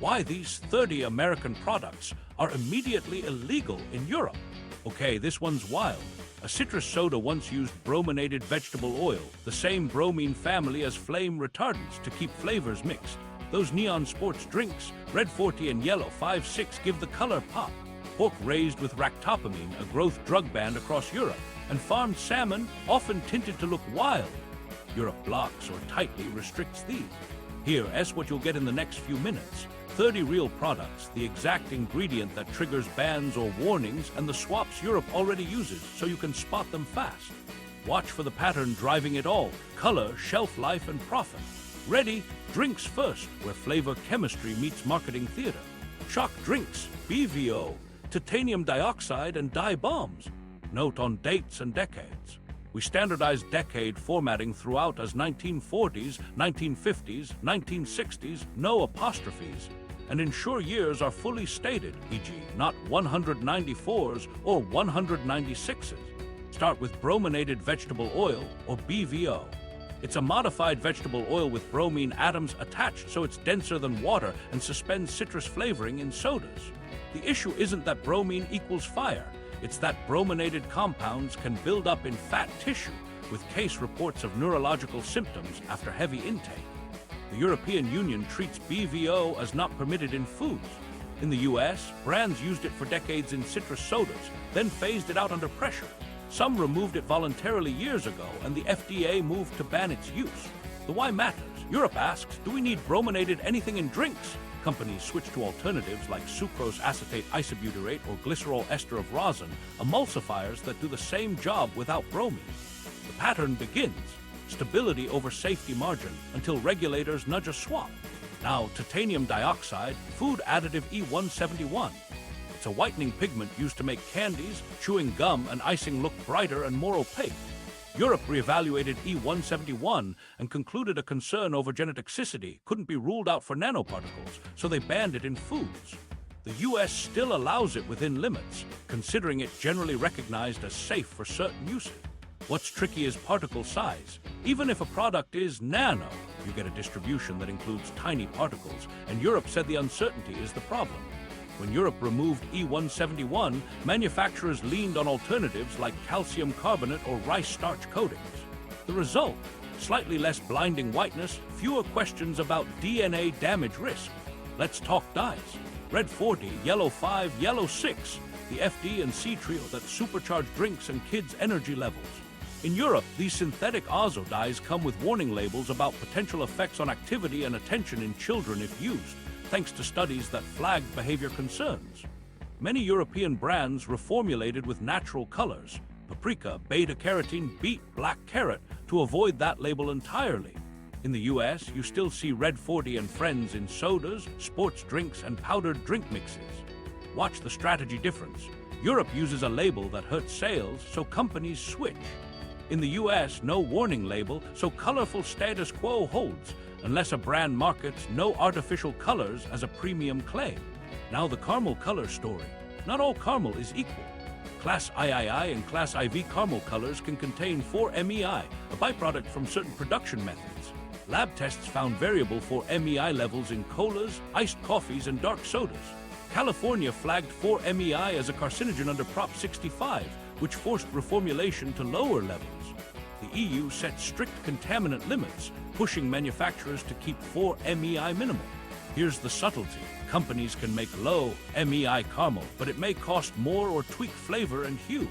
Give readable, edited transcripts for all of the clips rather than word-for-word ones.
why these 30 American products are immediately illegal in Europe. Okay, this one's wild. A citrus soda once used brominated vegetable oil, the same bromine family as flame retardants to keep flavors mixed. Those neon sports drinks, red 40 and yellow 5-6, give the color pop. Pork raised with ractopamine, a growth drug banned across Europe, and farmed salmon, often tinted to look wild. Europe blocks or tightly restricts these. Here, S what you'll get in the next few minutes. 30 real products, the exact ingredient that triggers bans or warnings, and the swaps Europe already uses, so you can spot them fast. Watch for the pattern driving it all: color, shelf life, and profit. Ready? Drinks first, where flavor chemistry meets marketing theater. Shock drinks, BVO, titanium dioxide, and dye bombs. Note on dates and decades. We standardized decade formatting throughout as 1940s, 1950s, 1960s, no apostrophes, and ensure years are fully stated, e.g. not 194s or 196s. Start with brominated vegetable oil, or BVO. It's a modified vegetable oil with bromine atoms attached, so it's denser than water and suspends citrus flavoring in sodas. The issue isn't that bromine equals fire. It's that brominated compounds can build up in fat tissue, with case reports of neurological symptoms after heavy intake. The European Union treats BVO as not permitted in foods. In the US, brands used it for decades in citrus sodas, then phased it out under pressure. Some removed it voluntarily years ago, and the FDA moved to ban its use. The why matters. Europe asks, do we need brominated anything in drinks? Companies switch to alternatives like sucrose acetate isobutyrate or glycerol ester of rosin, emulsifiers that do the same job without bromine. The pattern begins: stability over safety margin, until regulators nudge a swap. Now, titanium dioxide, food additive E171. It's a whitening pigment used to make candies, chewing gum, and icing look brighter and more opaque. Europe reevaluated E171 and concluded a concern over genotoxicity couldn't be ruled out for nanoparticles, so they banned it in foods. The US still allows it within limits, considering it generally recognized as safe for certain uses. What's tricky is particle size. Even if a product is nano, you get a distribution that includes tiny particles, and Europe said the uncertainty is the problem. When Europe removed E171, manufacturers leaned on alternatives like calcium carbonate or rice starch coatings. The result? Slightly less blinding whiteness, fewer questions about DNA damage risk. Let's talk dyes. Red 40, yellow 5, yellow 6, the FD and C trio that supercharge drinks and kids' energy levels. In Europe, these synthetic azo dyes come with warning labels about potential effects on activity and attention in children if used, thanks to studies that flagged behavior concerns. Many European brands reformulated with natural colors: paprika, beta-carotene, beet, black carrot, to avoid that label entirely. In the US, you still see Red 40 and Friends in sodas, sports drinks, and powdered drink mixes. Watch the strategy difference. Europe uses a label that hurts sales, so companies switch. In the US, no warning label, so colorful status quo holds, unless a brand markets no artificial colors as a premium claim. Now the caramel color story. Not all caramel is equal. Class III and Class IV caramel colors can contain 4-MEI, a byproduct from certain production methods. Lab tests found variable 4-MEI levels in colas, iced coffees, and dark sodas. California flagged 4-MEI as a carcinogen under Prop 65, which forced reformulation to lower levels. The EU set strict contaminant limits, pushing manufacturers to keep 4-MEI minimal. Here's the subtlety. Companies can make low MEI caramel, but it may cost more or tweak flavor and hue.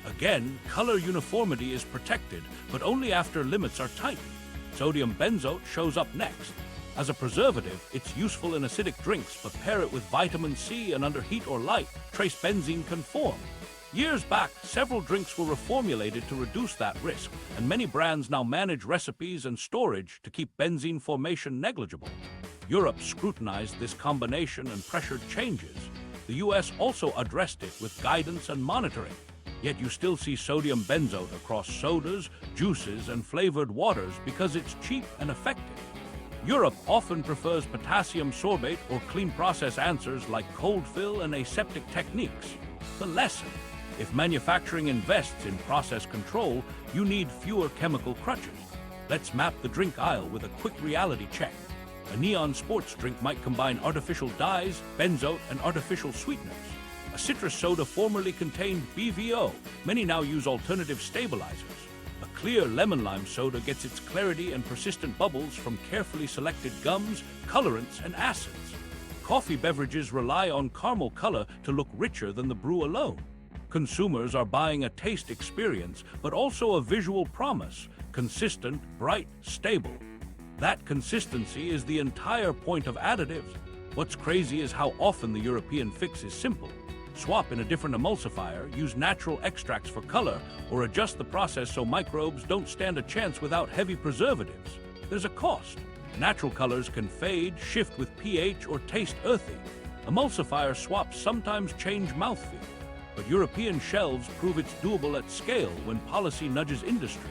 Again, color uniformity is protected, but only after limits are tightened. Sodium benzoate shows up next. As a preservative, it's useful in acidic drinks, but pair it with vitamin C and under heat or light, trace benzene can form. Years back, several drinks were reformulated to reduce that risk, and many brands now manage recipes and storage to keep benzene formation negligible. Europe scrutinized this combination and pressured changes. The US also addressed it with guidance and monitoring. Yet you still see sodium benzoate across sodas, juices, and flavored waters because it's cheap and effective. Europe often prefers potassium sorbate or clean process answers like cold fill and aseptic techniques. The lesson: if manufacturing invests in process control, you need fewer chemical crutches. Let's map the drink aisle with a quick reality check. A neon sports drink might combine artificial dyes, benzoate, and artificial sweeteners. A citrus soda formerly contained BVO. Many now use alternative stabilizers. A clear lemon-lime soda gets its clarity and persistent bubbles from carefully selected gums, colorants, and acids. Coffee beverages rely on caramel color to look richer than the brew alone. Consumers are buying a taste experience, but also a visual promise: consistent, bright, stable. That consistency is the entire point of additives. What's crazy is how often the European fix is simple. Swap in a different emulsifier, use natural extracts for color, or adjust the process so microbes don't stand a chance without heavy preservatives. There's a cost. Natural colors can fade, shift with pH, or taste earthy. Emulsifier swaps sometimes change mouthfeel. But European shelves prove it's doable at scale when policy nudges industry.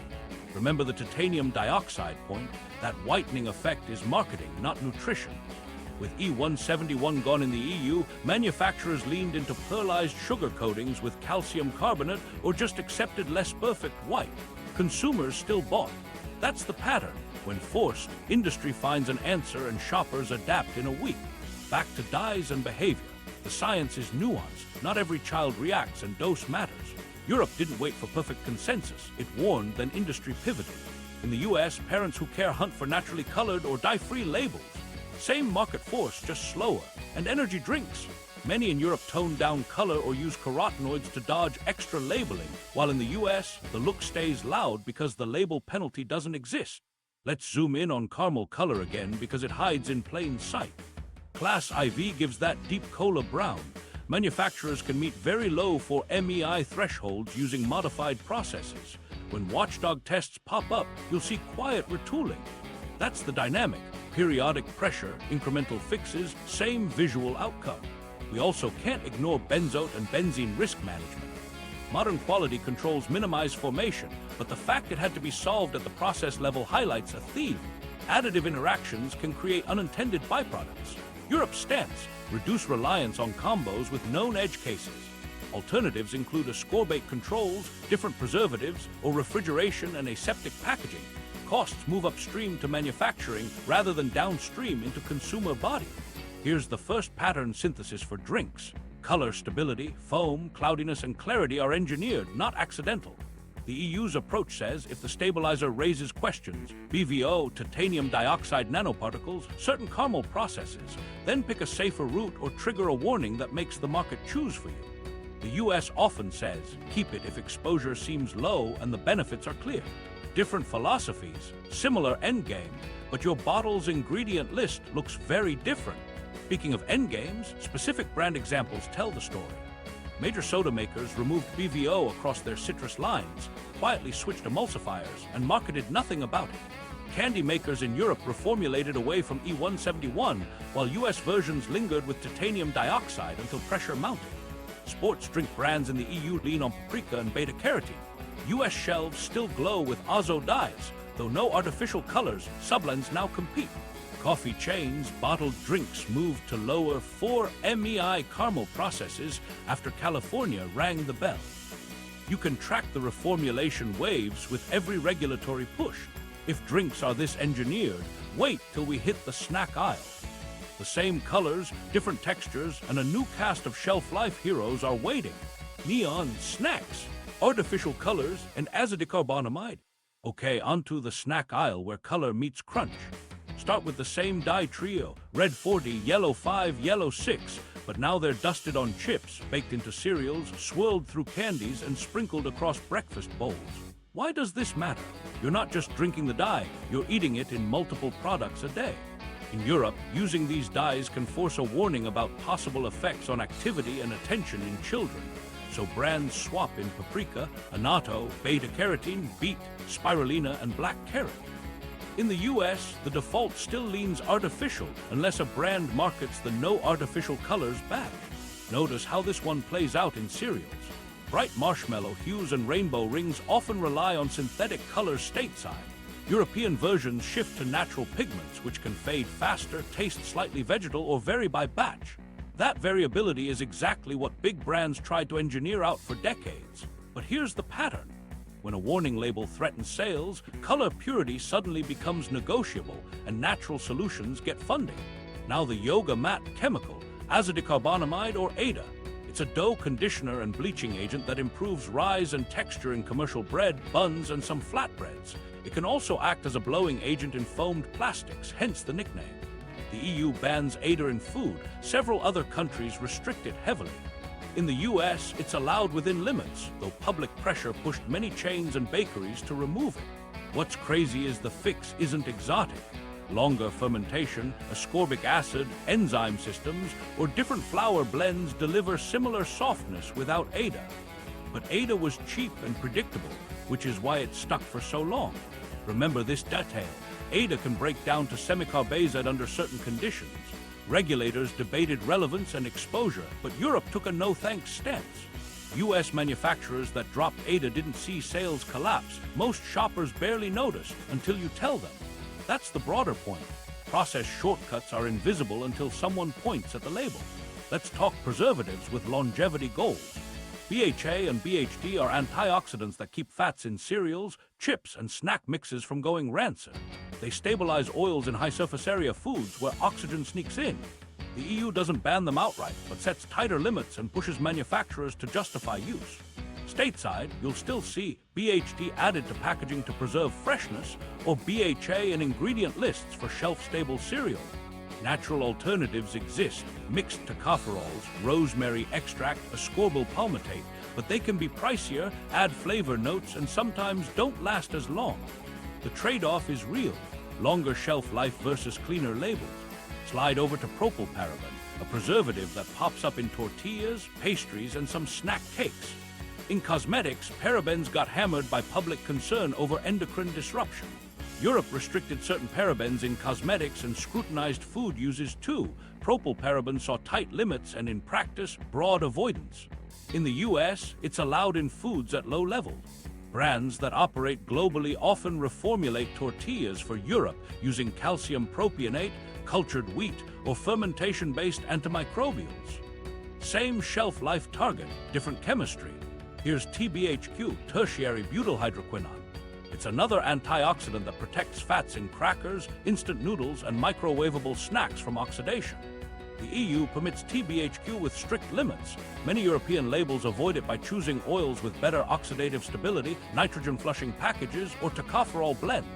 Remember the titanium dioxide point? That whitening effect is marketing, not nutrition. With E171 gone in the EU, manufacturers leaned into pearlized sugar coatings with calcium carbonate or just accepted less perfect white. Consumers still bought. That's the pattern. When forced, industry finds an answer and shoppers adapt in a week. Back to dyes and behavior. The science is nuanced. Not every child reacts, and dose matters. Europe didn't wait for perfect consensus. It warned, then industry pivoted. In the US, parents who care hunt for naturally colored or dye-free labels. Same market force, just slower. And energy drinks. Many in Europe tone down color or use carotenoids to dodge extra labeling, while in the US, the look stays loud because the label penalty doesn't exist. Let's zoom in on caramel color again because it hides in plain sight. Class IV gives that deep cola brown. Manufacturers can meet very low 4MEI thresholds using modified processes. When watchdog tests pop up, you'll see quiet retooling. That's the dynamic. Periodic pressure, incremental fixes, same visual outcome. We also can't ignore benzoate and benzene risk management. Modern quality controls minimize formation, but the fact it had to be solved at the process level highlights a theme. Additive interactions can create unintended byproducts. Europe's stance: reduce reliance on combos with known edge cases. Alternatives include ascorbate controls, different preservatives, or refrigeration and aseptic packaging. Costs move upstream to manufacturing rather than downstream into consumer body. Here's the first pattern synthesis for drinks. Color stability, foam, cloudiness, and clarity are engineered, not accidental. The EU's approach says if the stabilizer raises questions, BVO, titanium dioxide nanoparticles, certain caramel processes, then pick a safer route or trigger a warning that makes the market choose for you. The US often says, keep it if exposure seems low and the benefits are clear. Different philosophies, similar endgame, but your bottle's ingredient list looks very different. Speaking of endgames, specific brand examples tell the story. Major soda makers removed BVO across their citrus lines, quietly switched emulsifiers, and marketed nothing about it. Candy makers in Europe reformulated away from E171, while US versions lingered with titanium dioxide until pressure mounted. Sports drink brands in the EU lean on paprika and beta-carotene. US shelves still glow with azo dyes, though no artificial colors, subblends now compete. Coffee chains, bottled drinks moved to lower 4MEI caramel processes after California rang the bell. You can track the reformulation waves with every regulatory push. If drinks are this engineered, wait till we hit the snack aisle. The same colors, different textures, and a new cast of shelf-life heroes are waiting. Neon snacks, artificial colors, and azodicarbonamide. Okay, onto the snack aisle where color meets crunch. Start with the same dye trio, red 40, yellow 5, yellow 6, but now they're dusted on chips, baked into cereals, swirled through candies, and sprinkled across breakfast bowls. Why does this matter? You're not just drinking the dye, you're eating it in multiple products a day. In Europe, using these dyes can force a warning about possible effects on activity and attention in children. So brands swap in paprika, annatto, beta-carotene, beet, spirulina, and black carrot. In the US, the default still leans artificial unless a brand markets the no artificial colors badge. Notice how this one plays out in cereals. Bright marshmallow hues and rainbow rings often rely on synthetic colors stateside. European versions shift to natural pigments, which can fade faster, taste slightly vegetal, or vary by batch. That variability is exactly what big brands tried to engineer out for decades. But here's the pattern. When a warning label threatens sales, color purity suddenly becomes negotiable and natural solutions get funding. Now the yoga mat chemical, azidicarbonamide or ADA. It's a dough conditioner and bleaching agent that improves rise and texture in commercial bread, buns, and some flatbreads. It can also act as a blowing agent in foamed plastics, hence the nickname. The EU bans ADA in food. Several other countries restrict it heavily. In the US, it's allowed within limits, though public pressure pushed many chains and bakeries to remove it. What's crazy is the fix isn't exotic. Longer fermentation, ascorbic acid, enzyme systems, or different flour blends deliver similar softness without ADA. But ADA was cheap and predictable, which is why it stuck for so long. Remember this detail: ADA can break down to semicarbazide under certain conditions. Regulators debated relevance and exposure, but Europe took a no-thanks stance. US manufacturers that dropped ADA didn't see sales collapse. Most shoppers barely noticed until you tell them. That's the broader point. Process shortcuts are invisible until someone points at the label. Let's talk preservatives with longevity goals. BHA and BHD are antioxidants that keep fats in cereals, chips, and snack mixes from going rancid. They stabilize oils in high-surface area foods where oxygen sneaks in. The EU doesn't ban them outright, but sets tighter limits and pushes manufacturers to justify use. Stateside, you'll still see BHD added to packaging to preserve freshness, or BHA in ingredient lists for shelf-stable cereal. Natural alternatives exist: mixed tocopherols, rosemary extract, ascorbyl palmitate, but they can be pricier, add flavor notes, and sometimes don't last as long. The trade-off is real: longer shelf life versus cleaner labels. Slide over to propylparaben, a preservative that pops up in tortillas, pastries, and some snack cakes. In cosmetics, parabens got hammered by public concern over endocrine disruption. Europe restricted certain parabens in cosmetics and scrutinized food uses too. Propylparaben saw tight limits and, in practice, broad avoidance. In the US, it's allowed in foods at low levels. Brands that operate globally often reformulate tortillas for Europe using calcium propionate, cultured wheat, or fermentation-based antimicrobials. Same shelf life target, different chemistry. Here's TBHQ, tertiary butylhydroquinone. It's another antioxidant that protects fats in crackers, instant noodles, and microwavable snacks from oxidation. The EU permits TBHQ with strict limits. Many European labels avoid it by choosing oils with better oxidative stability, nitrogen-flushing packages, or tocopherol blends.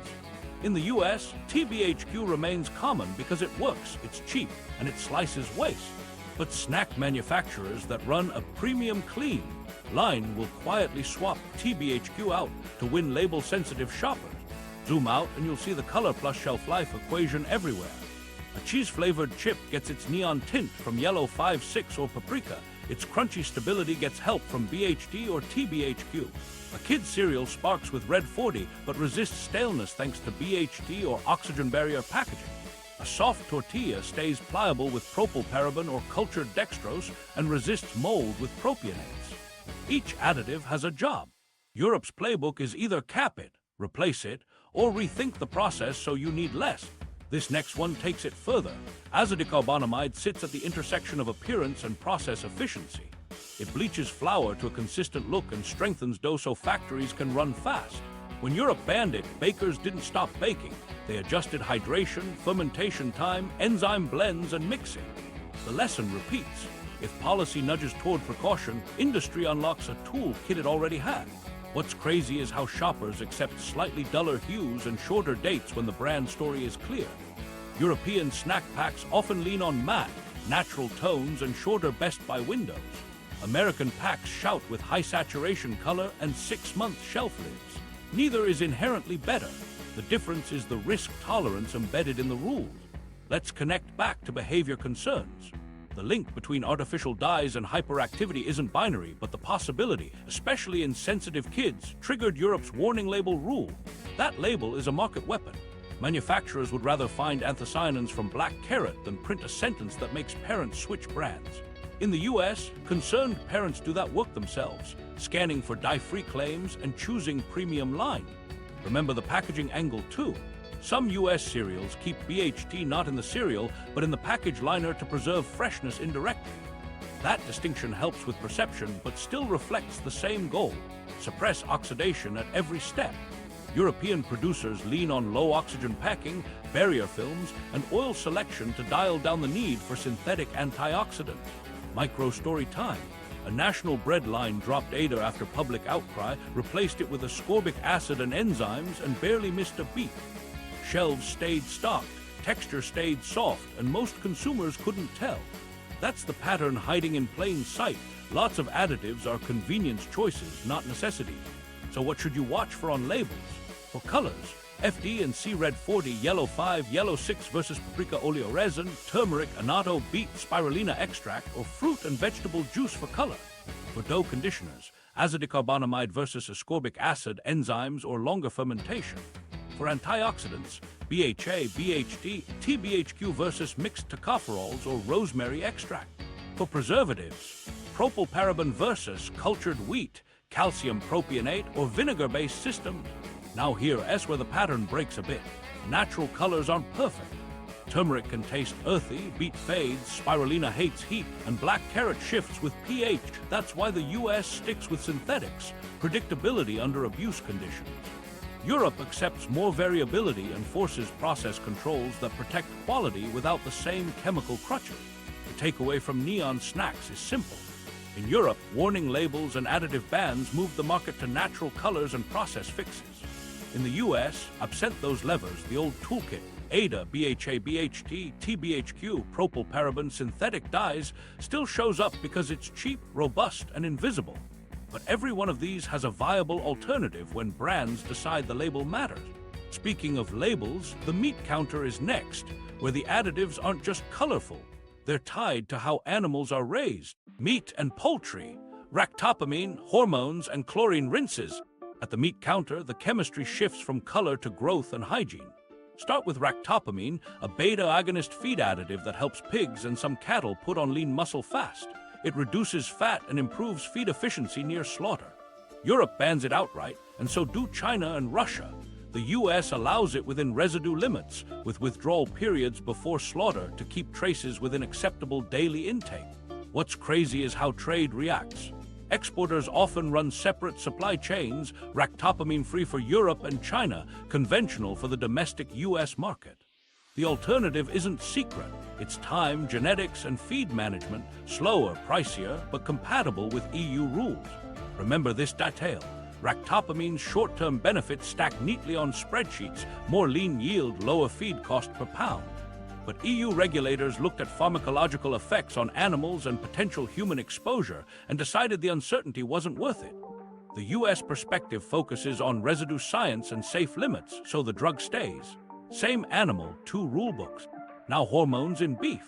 In the US, TBHQ remains common because it works, it's cheap, and it slices waste. But snack manufacturers that run a premium clean line will quietly swap TBHQ out to win label-sensitive shoppers. Zoom out and you'll see the color plus shelf life equation everywhere. A cheese-flavored chip gets its neon tint from yellow 5-6 or paprika. Its crunchy stability gets help from BHD or TBHQ. A kid's cereal sparks with red 40 but resists staleness thanks to BHD or oxygen barrier packaging. A soft tortilla stays pliable with propylparaben or cultured dextrose and resists mold with propionates. Each additive has a job. Europe's playbook is either cap it, replace it, or rethink the process so you need less. This next one takes it further. Azidicarbonamide sits at the intersection of appearance and process efficiency. It bleaches flour to a consistent look and strengthens dough so factories can run fast. When Europe banned it, bakers didn't stop baking. They adjusted hydration, fermentation time, enzyme blends, and mixing. The lesson repeats. If policy nudges toward precaution, industry unlocks a toolkit it already had. What's crazy is how shoppers accept slightly duller hues and shorter dates when the brand story is clear. European snack packs often lean on matte, natural tones and shorter best-by windows. American packs shout with high saturation color and 6-month shelf lives. Neither is inherently better. The difference is the risk tolerance embedded in the rules. Let's connect back to behavior concerns. The link between artificial dyes and hyperactivity isn't binary, but the possibility, especially in sensitive kids, triggered Europe's warning label rule. That label is a market weapon. Manufacturers would rather find anthocyanins from black carrot than print a sentence that makes parents switch brands. In the US, concerned parents do that work themselves, scanning for dye-free claims and choosing premium line. Remember the packaging angle too. Some US cereals keep BHT not in the cereal, but in the package liner to preserve freshness indirectly. That distinction helps with perception, but still reflects the same goal: suppress oxidation at every step. European producers lean on low-oxygen packing, barrier films, and oil selection to dial down the need for synthetic antioxidants. Micro-story time. A national bread line dropped Ada after public outcry, replaced it with ascorbic acid and enzymes, and barely missed a beat. Shelves stayed stocked, texture stayed soft, and most consumers couldn't tell. That's the pattern hiding in plain sight. Lots of additives are convenience choices, not necessities. So what should you watch for on labels? For colors, FD and C Red 40, Yellow 5, Yellow 6 versus Paprika oleo resin, turmeric, annatto, beet, spirulina extract, or fruit and vegetable juice for color. For dough conditioners, azidicarbonamide versus ascorbic acid, enzymes, or longer fermentation. For antioxidants, BHA, BHD, TBHQ versus mixed tocopherols or rosemary extract. For preservatives, propylparaben versus cultured wheat, calcium propionate, or vinegar-based systems. Now here's where the pattern breaks a bit. Natural colors aren't perfect. Turmeric can taste earthy, beet fades, spirulina hates heat, and black carrot shifts with pH. That's why the US sticks with synthetics, predictability under abuse conditions. Europe accepts more variability and forces process controls that protect quality without the same chemical crutches. The takeaway from neon snacks is simple. In Europe, warning labels and additive bans moved the market to natural colors and process fixes. In the US, absent those levers, the old toolkit, Ada, BHA, BHT, TBHQ, propylparaben, synthetic dyes, still shows up because it's cheap, robust, and invisible. But every one of these has a viable alternative when brands decide the label matters. Speaking of labels, the meat counter is next, where the additives aren't just colorful. They're tied to how animals are raised. Meat and poultry, ractopamine, hormones, and chlorine rinses. At the meat counter, the chemistry shifts from color to growth and hygiene. Start with ractopamine, a beta-agonist feed additive that helps pigs and some cattle put on lean muscle fast. It reduces fat and improves feed efficiency near slaughter. Europe bans it outright, and so do China and Russia. The US allows it within residue limits, with withdrawal periods before slaughter to keep traces within acceptable daily intake. What's crazy is how trade reacts. Exporters often run separate supply chains, ractopamine-free for Europe and China, conventional for the domestic US market. The alternative isn't secret. It's time, genetics, and feed management, slower, pricier, but compatible with EU rules. Remember this detail. Ractopamine's short-term benefits stack neatly on spreadsheets, more lean yield, lower feed cost per pound. But EU regulators looked at pharmacological effects on animals and potential human exposure and decided the uncertainty wasn't worth it. The US perspective focuses on residue science and safe limits, so the drug stays. Same animal, two rulebooks. Now hormones in beef.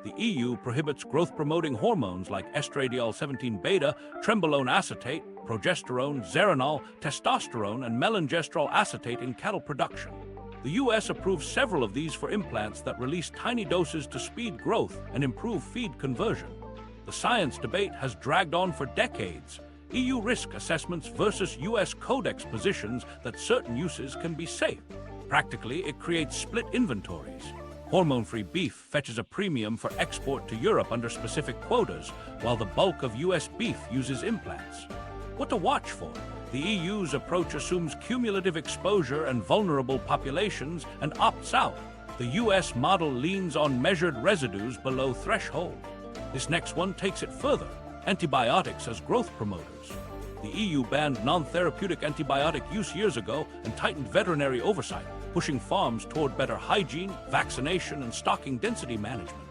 The EU prohibits growth-promoting hormones like estradiol 17-beta, trembolone acetate, progesterone, zeranol, testosterone, and melangestrol acetate in cattle production. The US approves several of these for implants that release tiny doses to speed growth and improve feed conversion. The science debate has dragged on for decades. EU risk assessments versus US codex positions that certain uses can be safe. Practically, it creates split inventories. Hormone-free beef fetches a premium for export to Europe under specific quotas, while the bulk of US beef uses implants. What to watch for? The EU's approach assumes cumulative exposure and vulnerable populations and opts out. The US model leans on measured residues below threshold. This next one takes it further: antibiotics as growth promoters. The EU banned non-therapeutic antibiotic use years ago and tightened veterinary oversight, pushing farms toward better hygiene, vaccination, and stocking density management.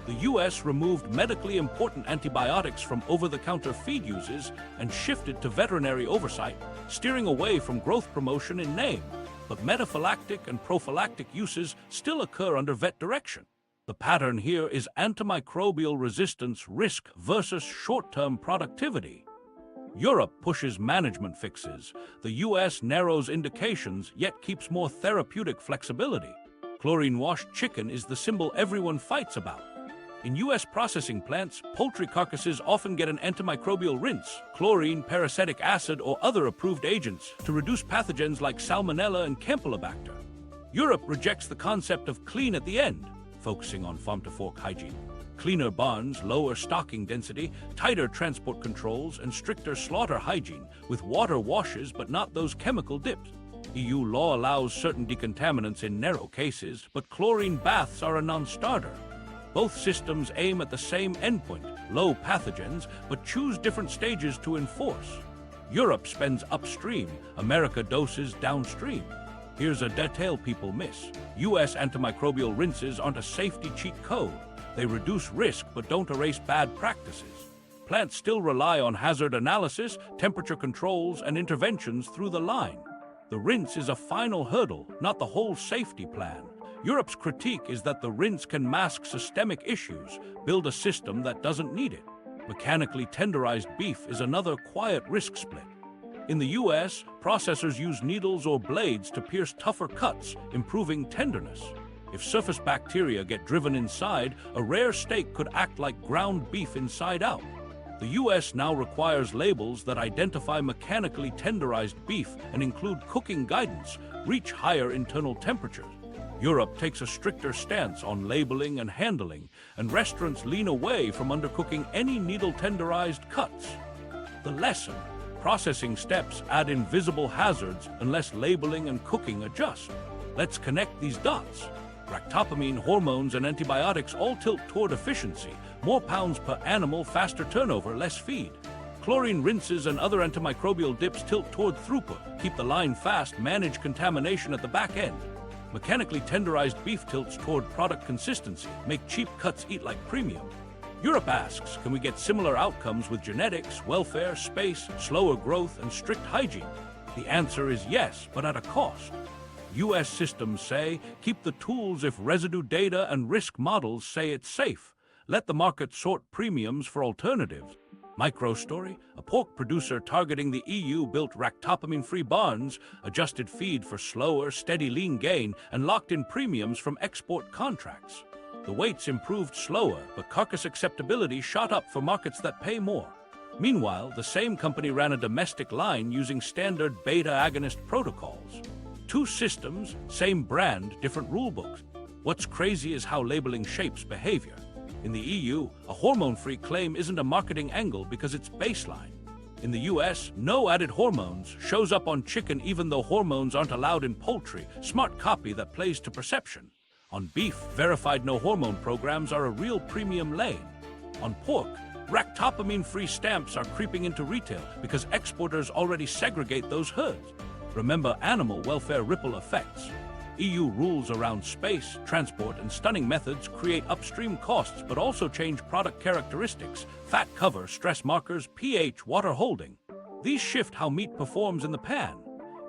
The US removed medically important antibiotics from over-the-counter feed uses and shifted to veterinary oversight, steering away from growth promotion in name. But metaphylactic and prophylactic uses still occur under vet direction. The pattern here is antimicrobial resistance risk versus short-term productivity. Europe pushes management fixes. The US narrows indications, yet keeps more therapeutic flexibility. Chlorine-washed chicken is the symbol everyone fights about. In US processing plants, poultry carcasses often get an antimicrobial rinse, chlorine, parasitic acid, or other approved agents to reduce pathogens like Salmonella and Campylobacter. Europe rejects the concept of clean at the end, focusing on farm-to-fork hygiene. Cleaner barns, lower stocking density, tighter transport controls, and stricter slaughter hygiene, with water washes but not those chemical dips. EU law allows certain decontaminants in narrow cases, but chlorine baths are a non-starter. Both systems aim at the same endpoint, low pathogens, but choose different stages to enforce. Europe spends upstream, America doses downstream. Here's a detail people miss. US antimicrobial rinses aren't a safety cheat code. They reduce risk but don't erase bad practices. Plants still rely on hazard analysis, temperature controls, and interventions through the line. The rinse is a final hurdle, not the whole safety plan. Europe's critique is that the rinse can mask systemic issues, build a system that doesn't need it. Mechanically tenderized beef is another quiet risk split. In the US, processors use needles or blades to pierce tougher cuts, improving tenderness. If surface bacteria get driven inside, a rare steak could act like ground beef inside out. The US now requires labels that identify mechanically tenderized beef and include cooking guidance, reach higher internal temperatures. Europe takes a stricter stance on labeling and handling, and restaurants lean away from undercooking any needle tenderized cuts. The lesson: processing steps add invisible hazards unless labeling and cooking adjust. Let's connect these dots. Ractopamine, hormones, and antibiotics all tilt toward efficiency. More pounds per animal, faster turnover, less feed. Chlorine rinses and other antimicrobial dips tilt toward throughput. Keep the line fast, manage contamination at the back end. Mechanically tenderized beef tilts toward product consistency. Make cheap cuts eat like premium. Europe asks, can we get similar outcomes with genetics, welfare, space, slower growth, and strict hygiene? The answer is yes, but at a cost. US systems say, keep the tools if residue data and risk models say it's safe. Let the market sort premiums for alternatives. Microstory, a pork producer targeting the EU built ractopamine-free barns, adjusted feed for slower, steady lean gain, and locked in premiums from export contracts. The weights improved slower, but carcass acceptability shot up for markets that pay more. Meanwhile, the same company ran a domestic line using standard beta-agonist protocols. Two systems, same brand, different rulebooks. What's crazy is how labeling shapes behavior. In the EU, a hormone-free claim isn't a marketing angle because it's baseline. In the US, no added hormones shows up on chicken even though hormones aren't allowed in poultry, smart copy that plays to perception. On beef, verified no hormone programs are a real premium lane. On pork, ractopamine-free stamps are creeping into retail because exporters already segregate those herds. Remember animal welfare ripple effects. EU rules around space, transport, and stunning methods create upstream costs but also change product characteristics, fat cover, stress markers, pH, water holding. These shift how meat performs in the pan.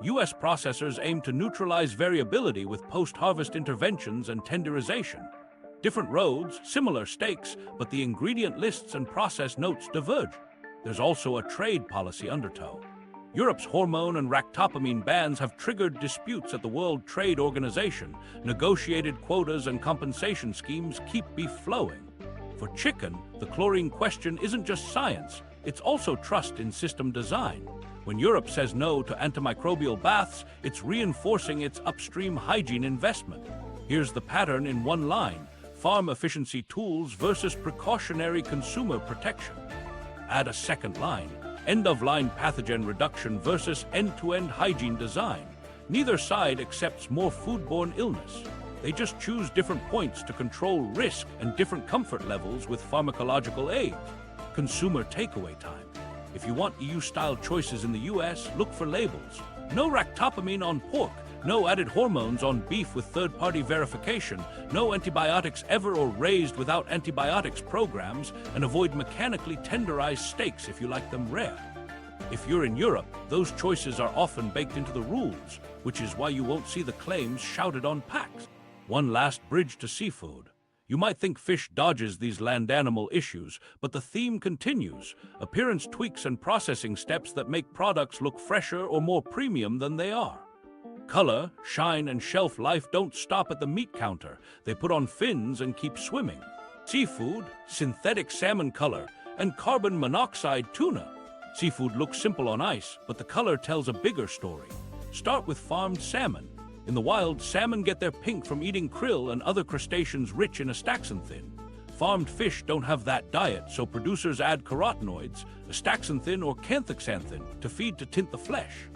US processors aim to neutralize variability with post-harvest interventions and tenderization. Different roads, similar steaks, but the ingredient lists and process notes diverge. There's also a trade policy undertow. Europe's hormone and ractopamine bans have triggered disputes at the World Trade Organization. Negotiated quotas and compensation schemes keep beef flowing. For chicken, the chlorine question isn't just science, it's also trust in system design. When Europe says no to antimicrobial baths, it's reinforcing its upstream hygiene investment. Here's the pattern in one line: farm efficiency tools versus precautionary consumer protection. Add a second line: end-of-line pathogen reduction versus end-to-end hygiene design. Neither side accepts more foodborne illness. They just choose different points to control risk and different comfort levels with pharmacological aid. Consumer takeaway time. If you want EU-style choices in the US, look for labels. No ractopamine on pork, no added hormones on beef with third-party verification, no antibiotics ever or raised without antibiotics programs, and avoid mechanically tenderized steaks if you like them rare. If you're in Europe, those choices are often baked into the rules, which is why you won't see the claims shouted on packs. One last bridge to seafood. You might think fish dodges these land-animal issues, but the theme continues: appearance tweaks and processing steps that make products look fresher or more premium than they are. Color, shine, and shelf life don't stop at the meat counter. They put on fins and keep swimming. Seafood, synthetic salmon color, and carbon monoxide tuna. Seafood looks simple on ice, but the color tells a bigger story. Start with farmed salmon. In the wild, salmon get their pink from eating krill and other crustaceans rich in astaxanthin. Farmed fish don't have that diet, so producers add carotenoids, astaxanthin or canthoxanthin, to feed to tint the flesh.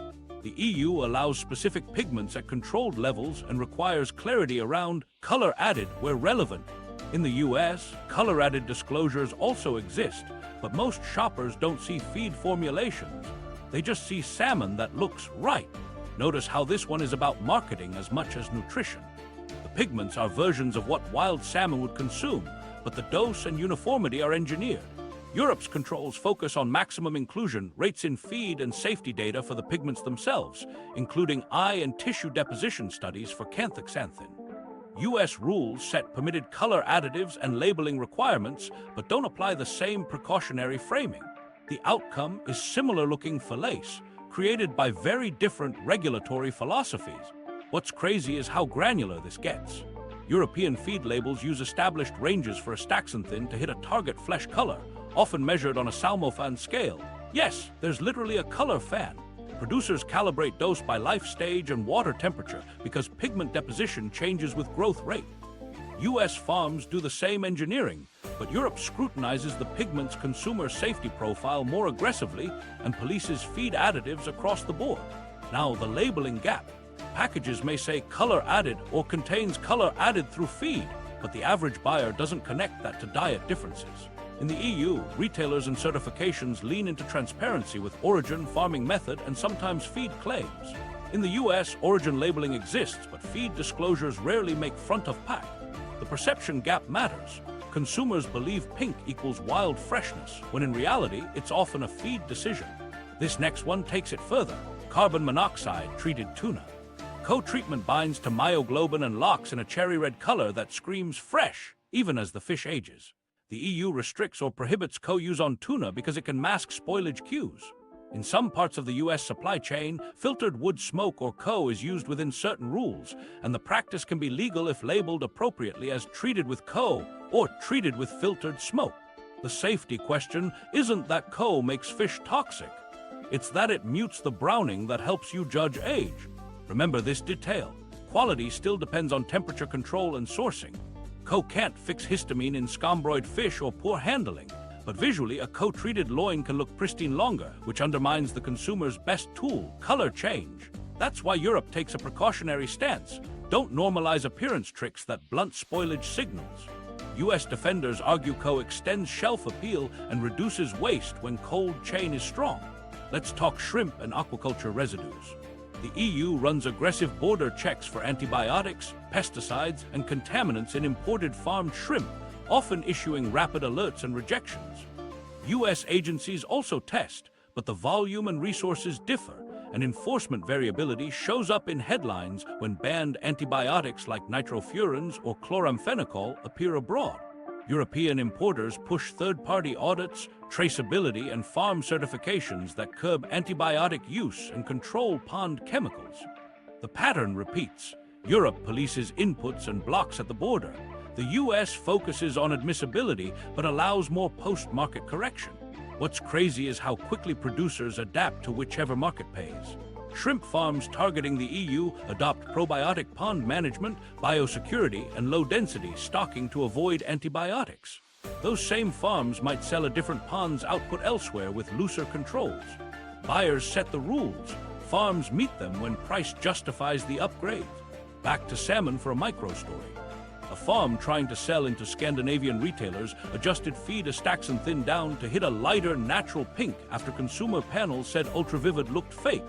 The EU allows specific pigments at controlled levels and requires clarity around color added where relevant. In the US, color added disclosures also exist, but most shoppers don't see feed formulations. They just see salmon that looks right. Notice how this one is about marketing as much as nutrition. The pigments are versions of what wild salmon would consume, but the dose and uniformity are engineered. Europe's controls focus on maximum inclusion rates in feed and safety data for the pigments themselves, including eye and tissue deposition studies for canthoxanthin. US rules set permitted color additives and labeling requirements, but don't apply the same precautionary framing. The outcome is similar-looking phthalates, created by very different regulatory philosophies. What's crazy is how granular this gets. European feed labels use established ranges for astaxanthin to hit a target flesh color, often measured on a Salmofan scale. Yes, there's literally a color fan. Producers calibrate dose by life stage and water temperature because pigment deposition changes with growth rate. US farms do the same engineering, but Europe scrutinizes the pigment's consumer safety profile more aggressively and polices feed additives across the board. Now, the labeling gap. Packages may say color added or contains color added through feed, but the average buyer doesn't connect that to diet differences. In the EU, retailers and certifications lean into transparency with origin, farming method, and sometimes feed claims. In the US, origin labeling exists, but feed disclosures rarely make front of pack. The perception gap matters. Consumers believe pink equals wild freshness, when in reality, it's often a feed decision. This next one takes it further. Carbon monoxide treated tuna. Co-treatment binds to myoglobin and locks in a cherry red color that screams fresh, even as the fish ages. The EU restricts or prohibits co-use on tuna because it can mask spoilage cues. In some parts of the US supply chain, filtered wood smoke or co is used within certain rules, and the practice can be legal if labeled appropriately as treated with co or treated with filtered smoke. The safety question isn't that co makes fish toxic. It's that it mutes the browning that helps you judge age. Remember this detail. Quality still depends on temperature control and sourcing. Co can't fix histamine in scombroid fish or poor handling, but visually a co-treated loin can look pristine longer, which undermines the consumer's best tool, color change. That's why Europe takes a precautionary stance. Don't normalize appearance tricks that blunt spoilage signals. US defenders argue co extends shelf appeal and reduces waste when cold chain is strong. Let's talk shrimp and aquaculture residues. The EU runs aggressive border checks for antibiotics, pesticides, and contaminants in imported farmed shrimp, often issuing rapid alerts and rejections. US agencies also test, but the volume and resources differ, and enforcement variability shows up in headlines when banned antibiotics like nitrofurans or chloramphenicol appear abroad. European importers push third-party audits, traceability, and farm certifications that curb antibiotic use and control pond chemicals. The pattern repeats. Europe polices inputs and blocks at the border. The US focuses on admissibility but allows more post-market correction. What's crazy is how quickly producers adapt to whichever market pays. Shrimp farms targeting the EU adopt probiotic pond management, biosecurity, and low-density stocking to avoid antibiotics. Those same farms might sell a different pond's output elsewhere with looser controls. Buyers set the rules. Farms meet them when price justifies the upgrade. Back to salmon for a micro-story. A farm trying to sell into Scandinavian retailers adjusted feed astaxanthin down to hit a lighter, natural pink after consumer panels said ultravivid looked fake.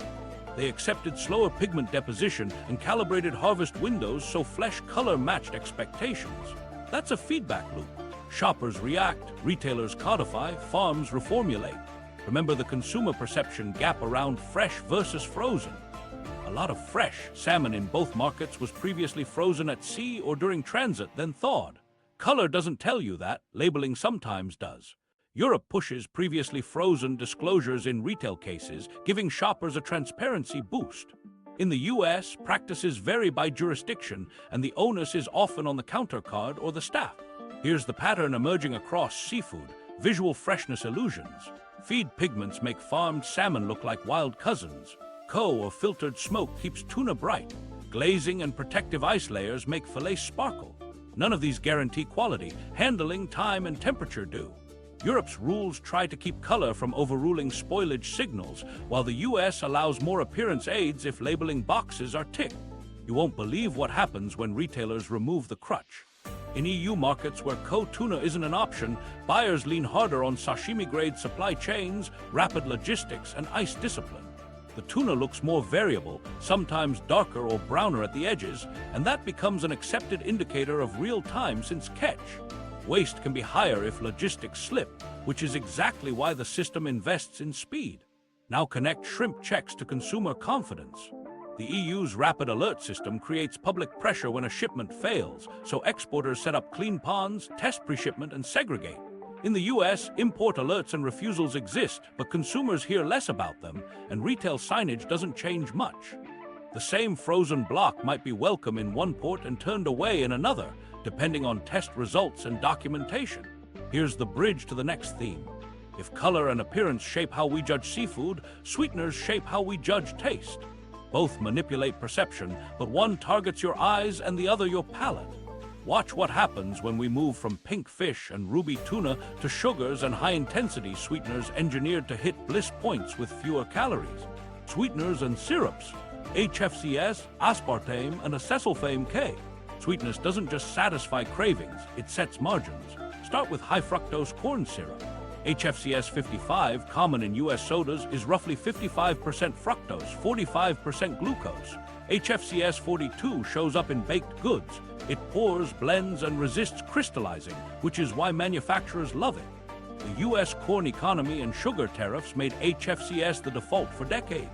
They accepted slower pigment deposition and calibrated harvest windows so flesh color matched expectations. That's a feedback loop. Shoppers react, retailers codify, farms reformulate. Remember the consumer perception gap around fresh versus frozen. A lot of fresh salmon in both markets was previously frozen at sea or during transit, then thawed. Color doesn't tell you that, labeling sometimes does. Europe pushes previously frozen disclosures in retail cases, giving shoppers a transparency boost. In the US, practices vary by jurisdiction, and the onus is often on the counter card or the staff. Here's the pattern emerging across seafood: visual freshness illusions. Feed pigments make farmed salmon look like wild cousins. Co or filtered smoke keeps tuna bright. Glazing and protective ice layers make fillets sparkle. None of these guarantee quality. Handling, time, and temperature do. Europe's rules try to keep color from overruling spoilage signals, while the US allows more appearance aids if labeling boxes are ticked. You won't believe what happens when retailers remove the crutch. In EU markets where co-tuna isn't an option, buyers lean harder on sashimi-grade supply chains, rapid logistics, and ice discipline. The tuna looks more variable, sometimes darker or browner at the edges, and that becomes an accepted indicator of real time since catch. Waste can be higher if logistics slip, which is exactly why the system invests in speed. Now connect shrimp checks to consumer confidence. The EU's rapid alert system creates public pressure when a shipment fails, so exporters set up clean ponds, test pre-shipment, and segregate. In the US, import alerts and refusals exist, but consumers hear less about them, and retail signage doesn't change much. The same frozen block might be welcome in one port and turned away in another, depending on test results and documentation. Here's the bridge to the next theme. If color and appearance shape how we judge seafood, sweeteners shape how we judge taste. Both manipulate perception, but one targets your eyes and the other your palate. Watch what happens when we move from pink fish and ruby tuna to sugars and high-intensity sweeteners engineered to hit bliss points with fewer calories. Sweeteners and syrups, HFCS, aspartame, and acesulfame K. Sweetness doesn't just satisfy cravings, it sets margins. Start with high-fructose corn syrup. HFCS 55, common in US sodas, is roughly 55% fructose, 45% glucose. HFCS 42 shows up in baked goods. It pours, blends, and resists crystallizing, which is why manufacturers love it. The US corn economy and sugar tariffs made HFCS the default for decades.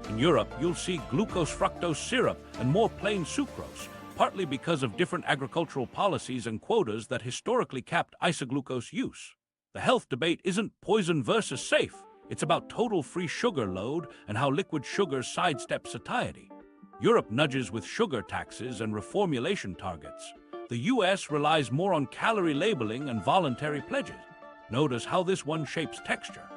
In Europe, you'll see glucose-fructose syrup and more plain sucrose, partly because of different agricultural policies and quotas that historically capped isoglucose use. The health debate isn't poison versus safe. It's about total free sugar load and how liquid sugars sidestep satiety. Europe nudges with sugar taxes and reformulation targets. The US relies more on calorie labeling and voluntary pledges. Notice how this one shapes texture.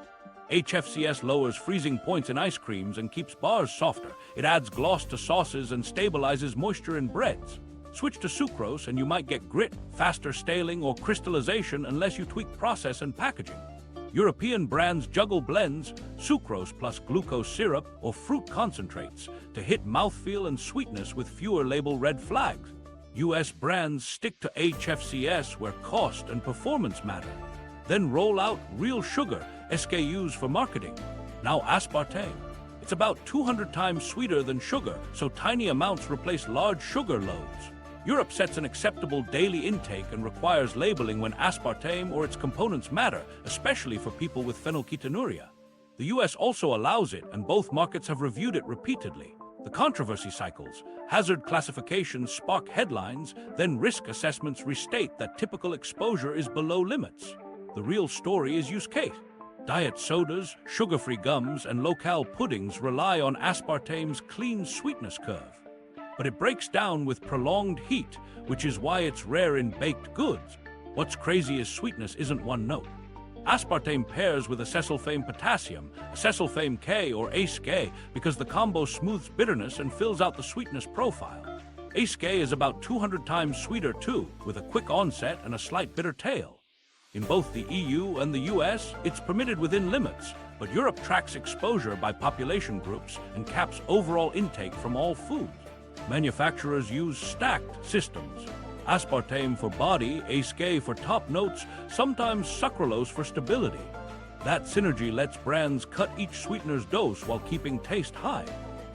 HFCS lowers freezing points in ice creams and keeps bars softer. It adds gloss to sauces and stabilizes moisture in breads. Switch to sucrose and you might get grit, faster staling, or crystallization unless you tweak process and packaging. European brands juggle blends, sucrose plus glucose syrup or fruit concentrates, to hit mouthfeel and sweetness with fewer label red flags. US brands stick to HFCS where cost and performance matter. Then roll out real sugar, SKUs for marketing. Now aspartame. It's about 200 times sweeter than sugar, so tiny amounts replace large sugar loads. Europe sets an acceptable daily intake and requires labeling when aspartame or its components matter, especially for people with phenylketonuria. The US also allows it, and both markets have reviewed it repeatedly. The controversy cycles. Hazard classifications spark headlines, then risk assessments restate that typical exposure is below limits. The real story is use case. Diet sodas, sugar-free gums, and low-cal puddings rely on aspartame's clean sweetness curve. But it breaks down with prolonged heat, which is why it's rare in baked goods. What's crazy is sweetness isn't one note. Aspartame pairs with acesulfame potassium, acesulfame K or ACE-K, because the combo smooths bitterness and fills out the sweetness profile. ACE-K is about 200 times sweeter too, with a quick onset and a slight bitter tail. In both the EU and the US, it's permitted within limits, but Europe tracks exposure by population groups and caps overall intake from all foods. Manufacturers use stacked systems. Aspartame for body, ACE-K for top notes, sometimes sucralose for stability. That synergy lets brands cut each sweetener's dose while keeping taste high.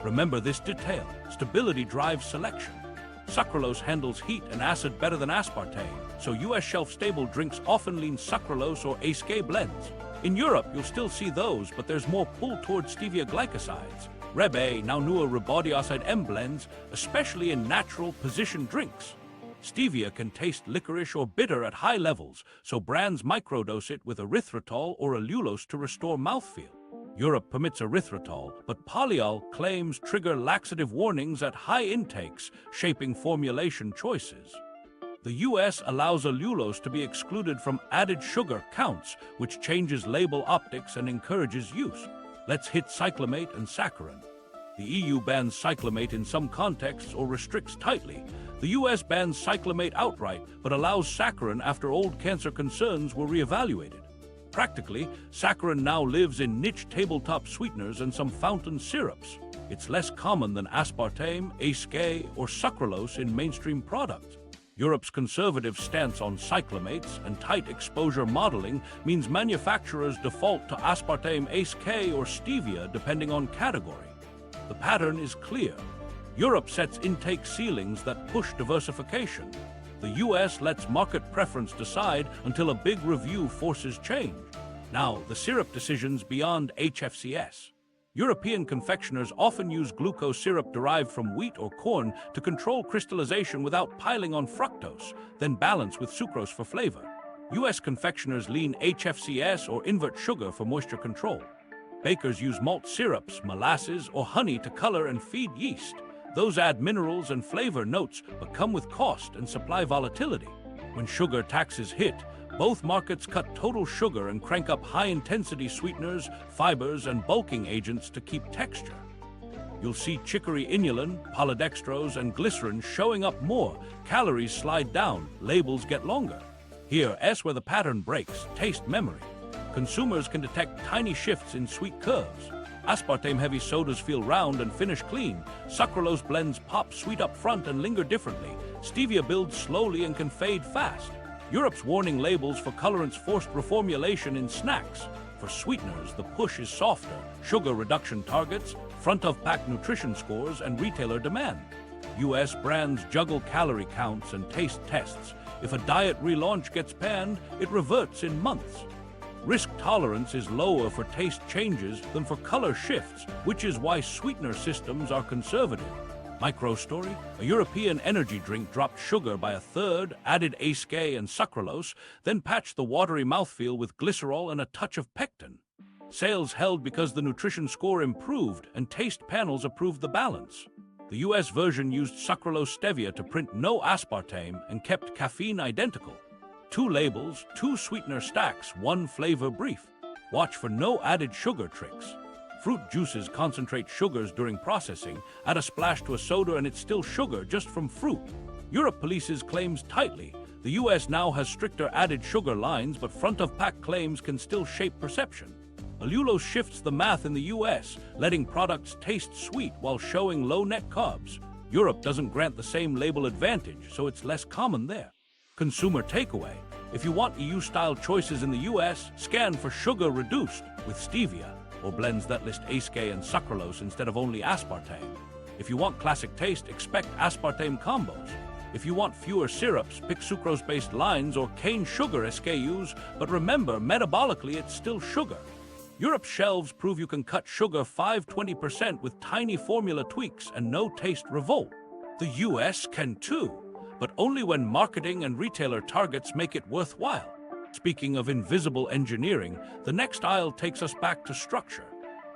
Remember this detail: stability drives selection. Sucralose handles heat and acid better than aspartame, so US shelf-stable drinks often lean sucralose or ACE-K blends. In Europe, you'll still see those, but there's more pull toward stevia glycosides. Reb A, now newer riboside M blends, especially in natural position drinks. Stevia can taste licorice or bitter at high levels, so brands microdose it with erythritol or allulose to restore mouthfeel. Europe permits erythritol, but polyol claims trigger laxative warnings at high intakes, shaping formulation choices. The US allows allulose to be excluded from added sugar counts, which changes label optics and encourages use. Let's hit cyclamate and saccharin. The EU bans cyclamate in some contexts or restricts tightly. The US bans cyclamate outright, but allows saccharin after old cancer concerns were reevaluated. Practically, saccharin now lives in niche tabletop sweeteners and some fountain syrups. It's less common than aspartame, ACE, or sucralose in mainstream products. Europe's conservative stance on cyclamates and tight exposure modeling means manufacturers default to aspartame, ACE, or stevia depending on category. The pattern is clear. Europe sets intake ceilings that push diversification. The US lets market preference decide until a big review forces change. Now, the syrup decisions beyond HFCS. European confectioners often use glucose syrup derived from wheat or corn to control crystallization without piling on fructose, then balance with sucrose for flavor. US confectioners lean HFCS or invert sugar for moisture control. Bakers use malt syrups, molasses, or honey to color and feed yeast. Those add minerals and flavor notes, but come with cost and supply volatility. When sugar taxes hit, both markets cut total sugar and crank up high-intensity sweeteners, fibers, and bulking agents to keep texture. You'll see chicory inulin, polydextrose, and glycerin showing up more. Calories slide down, labels get longer. Here, where the pattern breaks, taste memory. Consumers can detect tiny shifts in sweet curves. Aspartame-heavy sodas feel round and finish clean. Sucralose blends pop sweet up front and linger differently. Stevia builds slowly and can fade fast. Europe's warning labels for colorants forced reformulation in snacks. For sweeteners, the push is softer. Sugar reduction targets, front-of-pack nutrition scores, and retailer demand. US brands juggle calorie counts and taste tests. If a diet relaunch gets panned, it reverts in months. Risk tolerance is lower for taste changes than for color shifts, which is why sweetener systems are conservative. Microstory: a European energy drink dropped sugar by a third, added ACE and sucralose, then patched the watery mouthfeel with glycerol and a touch of pectin. Sales held because the nutrition score improved and taste panels approved the balance. The US version used sucralose stevia to print no aspartame and kept caffeine identical. 2 labels, 2 sweetener stacks, 1 flavor brief. Watch for no added sugar tricks. Fruit juices concentrate sugars during processing. Add a splash to a soda and it's still sugar just from fruit. Europe polices claims tightly. The US now has stricter added sugar lines, but front-of-pack claims can still shape perception. Allulose shifts the math in the US, letting products taste sweet while showing low net carbs. Europe doesn't grant the same label advantage, so it's less common there. Consumer takeaway: if you want EU-style choices in the US, scan for sugar reduced with stevia, or blends that list ACE and sucralose instead of only aspartame. If you want classic taste, expect aspartame combos. If you want fewer syrups, pick sucrose-based lines or cane sugar SKUs, but remember, metabolically it's still sugar. Europe's shelves prove you can cut sugar 5–20% with tiny formula tweaks and no taste revolt. The US can too, but only when marketing and retailer targets make it worthwhile. Speaking of invisible engineering, the next aisle takes us back to structure.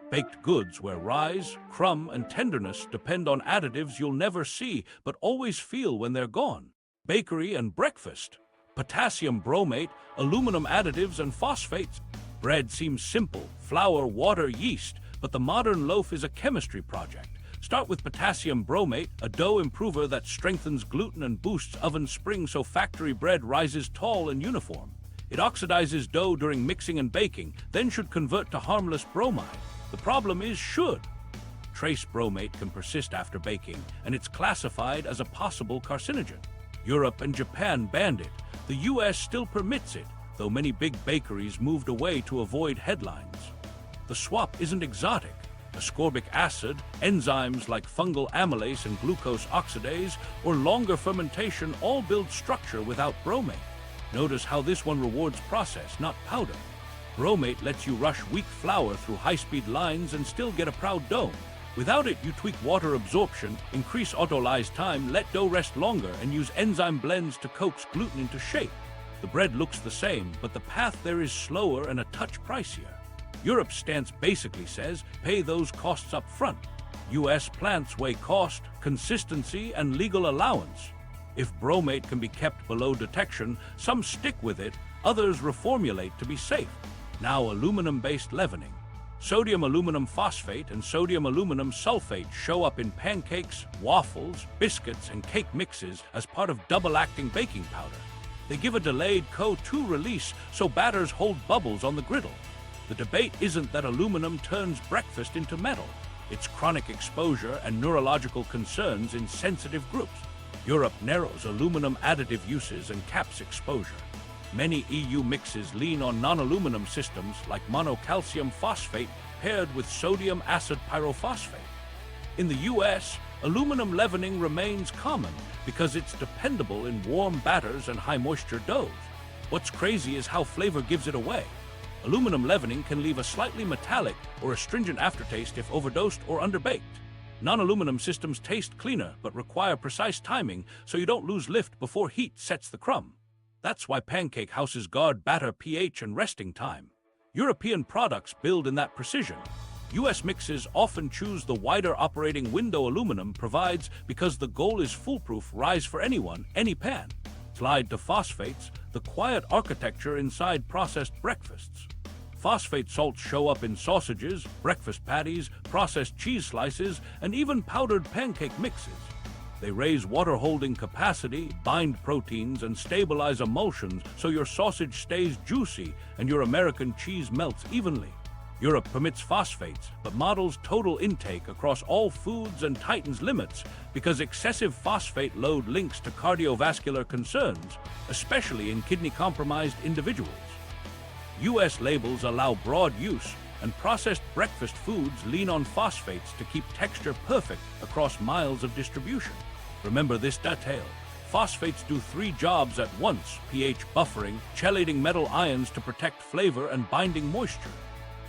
Baked goods where rise, crumb, and tenderness depend on additives you'll never see but always feel when they're gone. Bakery and breakfast. Potassium bromate, aluminum additives, and phosphates. Bread seems simple: flour, water, yeast, but the modern loaf is a chemistry project. Start with potassium bromate, a dough improver that strengthens gluten and boosts oven spring so factory bread rises tall and uniform. It oxidizes dough during mixing and baking, then should convert to harmless bromide. The problem is should. Trace bromate can persist after baking, and it's classified as a possible carcinogen. Europe and Japan banned it. The US still permits it, though many big bakeries moved away to avoid headlines. The swap isn't exotic. Ascorbic acid, enzymes like fungal amylase and glucose oxidase, or longer fermentation all build structure without bromate. Notice how this one rewards process, not powder. Bromate lets you rush weak flour through high-speed lines and still get a proud dough. Without it, you tweak water absorption, increase autolyse time, let dough rest longer, and use enzyme blends to coax gluten into shape. The bread looks the same, but the path there is slower and a touch pricier. Europe's stance basically says, pay those costs up front. US plants weigh cost, consistency, and legal allowance. If bromate can be kept below detection, some stick with it, others reformulate to be safe. Now aluminum-based leavening. Sodium aluminum phosphate and sodium aluminum sulfate show up in pancakes, waffles, biscuits, and cake mixes as part of double-acting baking powder. They give a delayed CO2 release so batters hold bubbles on the griddle. The debate isn't that aluminum turns breakfast into metal. It's chronic exposure and neurological concerns in sensitive groups. Europe narrows aluminum additive uses and caps exposure. Many EU mixes lean on non-aluminum systems like monocalcium phosphate paired with sodium acid pyrophosphate. In the US, aluminum leavening remains common because it's dependable in warm batters and high-moisture doughs. What's crazy is how flavor gives it away. Aluminum leavening can leave a slightly metallic or astringent aftertaste if overdosed or underbaked. Non-aluminum systems taste cleaner but require precise timing so you don't lose lift before heat sets the crumb. That's why pancake houses guard batter pH and resting time. European products build in that precision. US mixes often choose the wider operating window aluminum provides because the goal is foolproof rise for anyone, any pan. Slide to phosphates, the quiet architecture inside processed breakfasts. Phosphate salts show up in sausages, breakfast patties, processed cheese slices, and even powdered pancake mixes. They raise water-holding capacity, bind proteins, and stabilize emulsions so your sausage stays juicy and your American cheese melts evenly. Europe permits phosphates, but models total intake across all foods and tightens limits because excessive phosphate load links to cardiovascular concerns, especially in kidney-compromised individuals. US labels allow broad use, and processed breakfast foods lean on phosphates to keep texture perfect across miles of distribution. Remember this detail. Phosphates do 3 jobs at once: pH buffering, chelating metal ions to protect flavor, and binding moisture.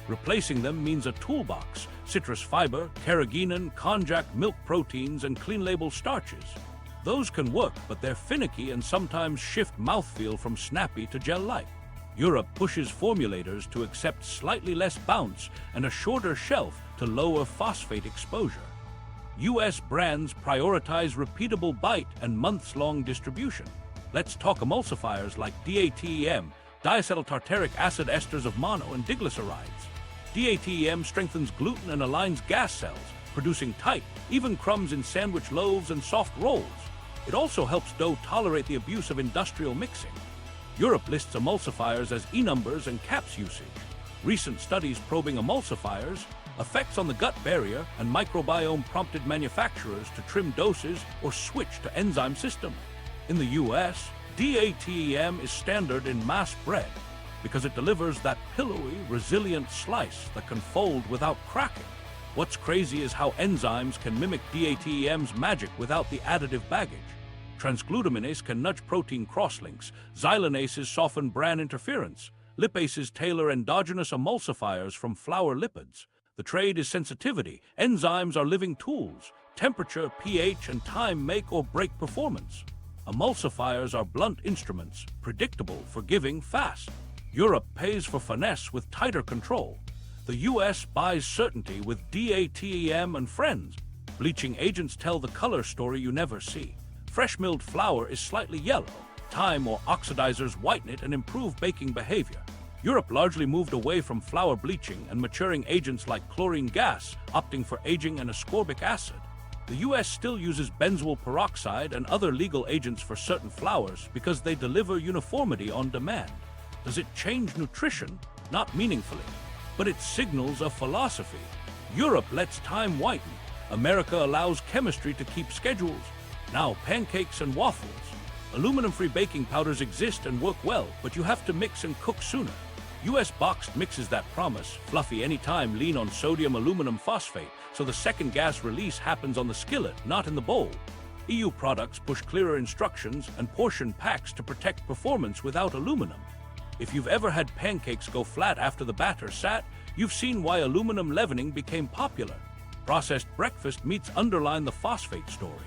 Replacing them means a toolbox: citrus fiber, carrageenan, konjac, milk proteins, and clean-label starches. Those can work, but they're finicky and sometimes shift mouthfeel from snappy to gel-like. Europe pushes formulators to accept slightly less bounce and a shorter shelf to lower phosphate exposure. US brands prioritize repeatable bite and months-long distribution. Let's talk emulsifiers like DATEM, diacetyl tartaric acid esters of mono and diglycerides. DATEM strengthens gluten and aligns gas cells, producing tight, even crumbs in sandwich loaves and soft rolls. It also helps dough tolerate the abuse of industrial mixing. Europe lists emulsifiers as E-numbers and caps usage. Recent studies probing emulsifiers, effects on the gut barrier, and microbiome prompted manufacturers to trim doses or switch to enzyme systems. In the US, DATEM is standard in mass bread because it delivers that pillowy, resilient slice that can fold without cracking. What's crazy is how enzymes can mimic DATEM's magic without the additive baggage. Transglutaminase can nudge protein crosslinks, xylenases soften bran interference, lipases tailor endogenous emulsifiers from flour lipids. The trade is sensitivity. Enzymes are living tools. Temperature, pH, and time make or break performance. Emulsifiers are blunt instruments, predictable, forgiving, fast. Europe pays for finesse with tighter control. The US buys certainty with DATEM and friends. Bleaching agents tell the color story you never see. Fresh milled flour is slightly yellow. Time or oxidizers whiten it and improve baking behavior. Europe largely moved away from flour bleaching and maturing agents like chlorine gas, opting for aging and ascorbic acid. The US still uses benzoyl peroxide and other legal agents for certain flours because they deliver uniformity on demand. Does it change nutrition? Not meaningfully. But it signals a philosophy. Europe lets time whiten. America allows chemistry to keep schedules. Now pancakes and waffles. Aluminum-free baking powders exist and work well, but you have to mix and cook sooner. US boxed mixes that promise, fluffy anytime, lean on sodium aluminum phosphate, so the second gas release happens on the skillet, not in the bowl. EU products push clearer instructions and portion packs to protect performance without aluminum. If you've ever had pancakes go flat after the batter sat, you've seen why aluminum leavening became popular. Processed breakfast meats underline the phosphate story.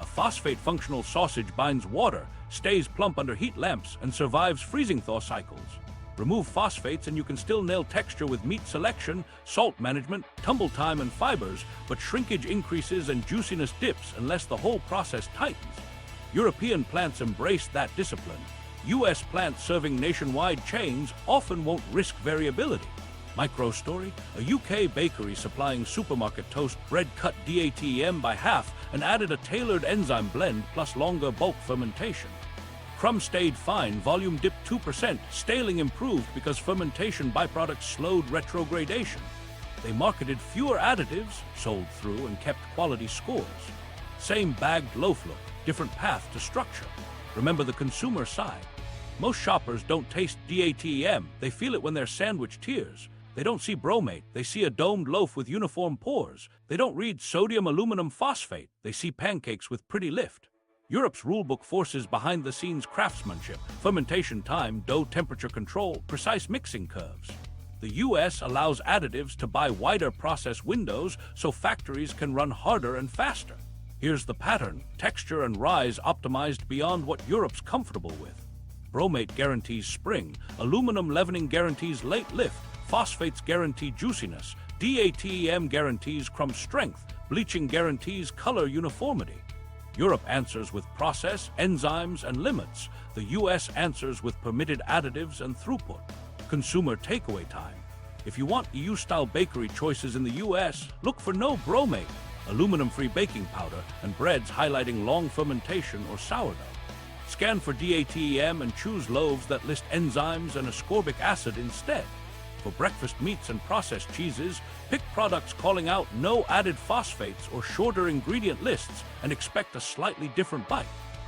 A phosphate-functional sausage binds water, stays plump under heat lamps, and survives freezing thaw cycles. Remove phosphates and you can still nail texture with meat selection, salt management, tumble time, and fibers, but shrinkage increases and juiciness dips unless the whole process tightens. European plants embrace that discipline. US plants serving nationwide chains often won't risk variability. Micro story, a UK bakery supplying supermarket toast bread cut DATEM by half and added a tailored enzyme blend plus longer bulk fermentation. Crumb stayed fine, volume dipped 2%, staling improved because fermentation byproducts slowed retrogradation. They marketed fewer additives, sold through, and kept quality scores. Same bagged loaf look, different path to structure. Remember the consumer side. Most shoppers don't taste DATEM, they feel it when their sandwich tears. They don't see bromate, they see a domed loaf with uniform pores. They don't read sodium aluminum phosphate, they see pancakes with pretty lift. Europe's rulebook forces behind-the-scenes craftsmanship, fermentation time, dough temperature control, precise mixing curves. The US allows additives to buy wider process windows so factories can run harder and faster. Here's the pattern, texture and rise optimized beyond what Europe's comfortable with. Bromate guarantees spring, aluminum leavening guarantees late lift, phosphates guarantee juiciness, DATEM guarantees crumb strength, bleaching guarantees color uniformity. Europe answers with process, enzymes, and limits. The US answers with permitted additives and throughput. Consumer takeaway time. If you want EU-style bakery choices in the US, look for no bromate, aluminum-free baking powder, and breads highlighting long fermentation or sourdough. Scan for DATEM and choose loaves that list enzymes and ascorbic acid instead. For breakfast meats and processed cheeses, pick products calling out no added phosphates or shorter ingredient lists and expect a slightly different bite.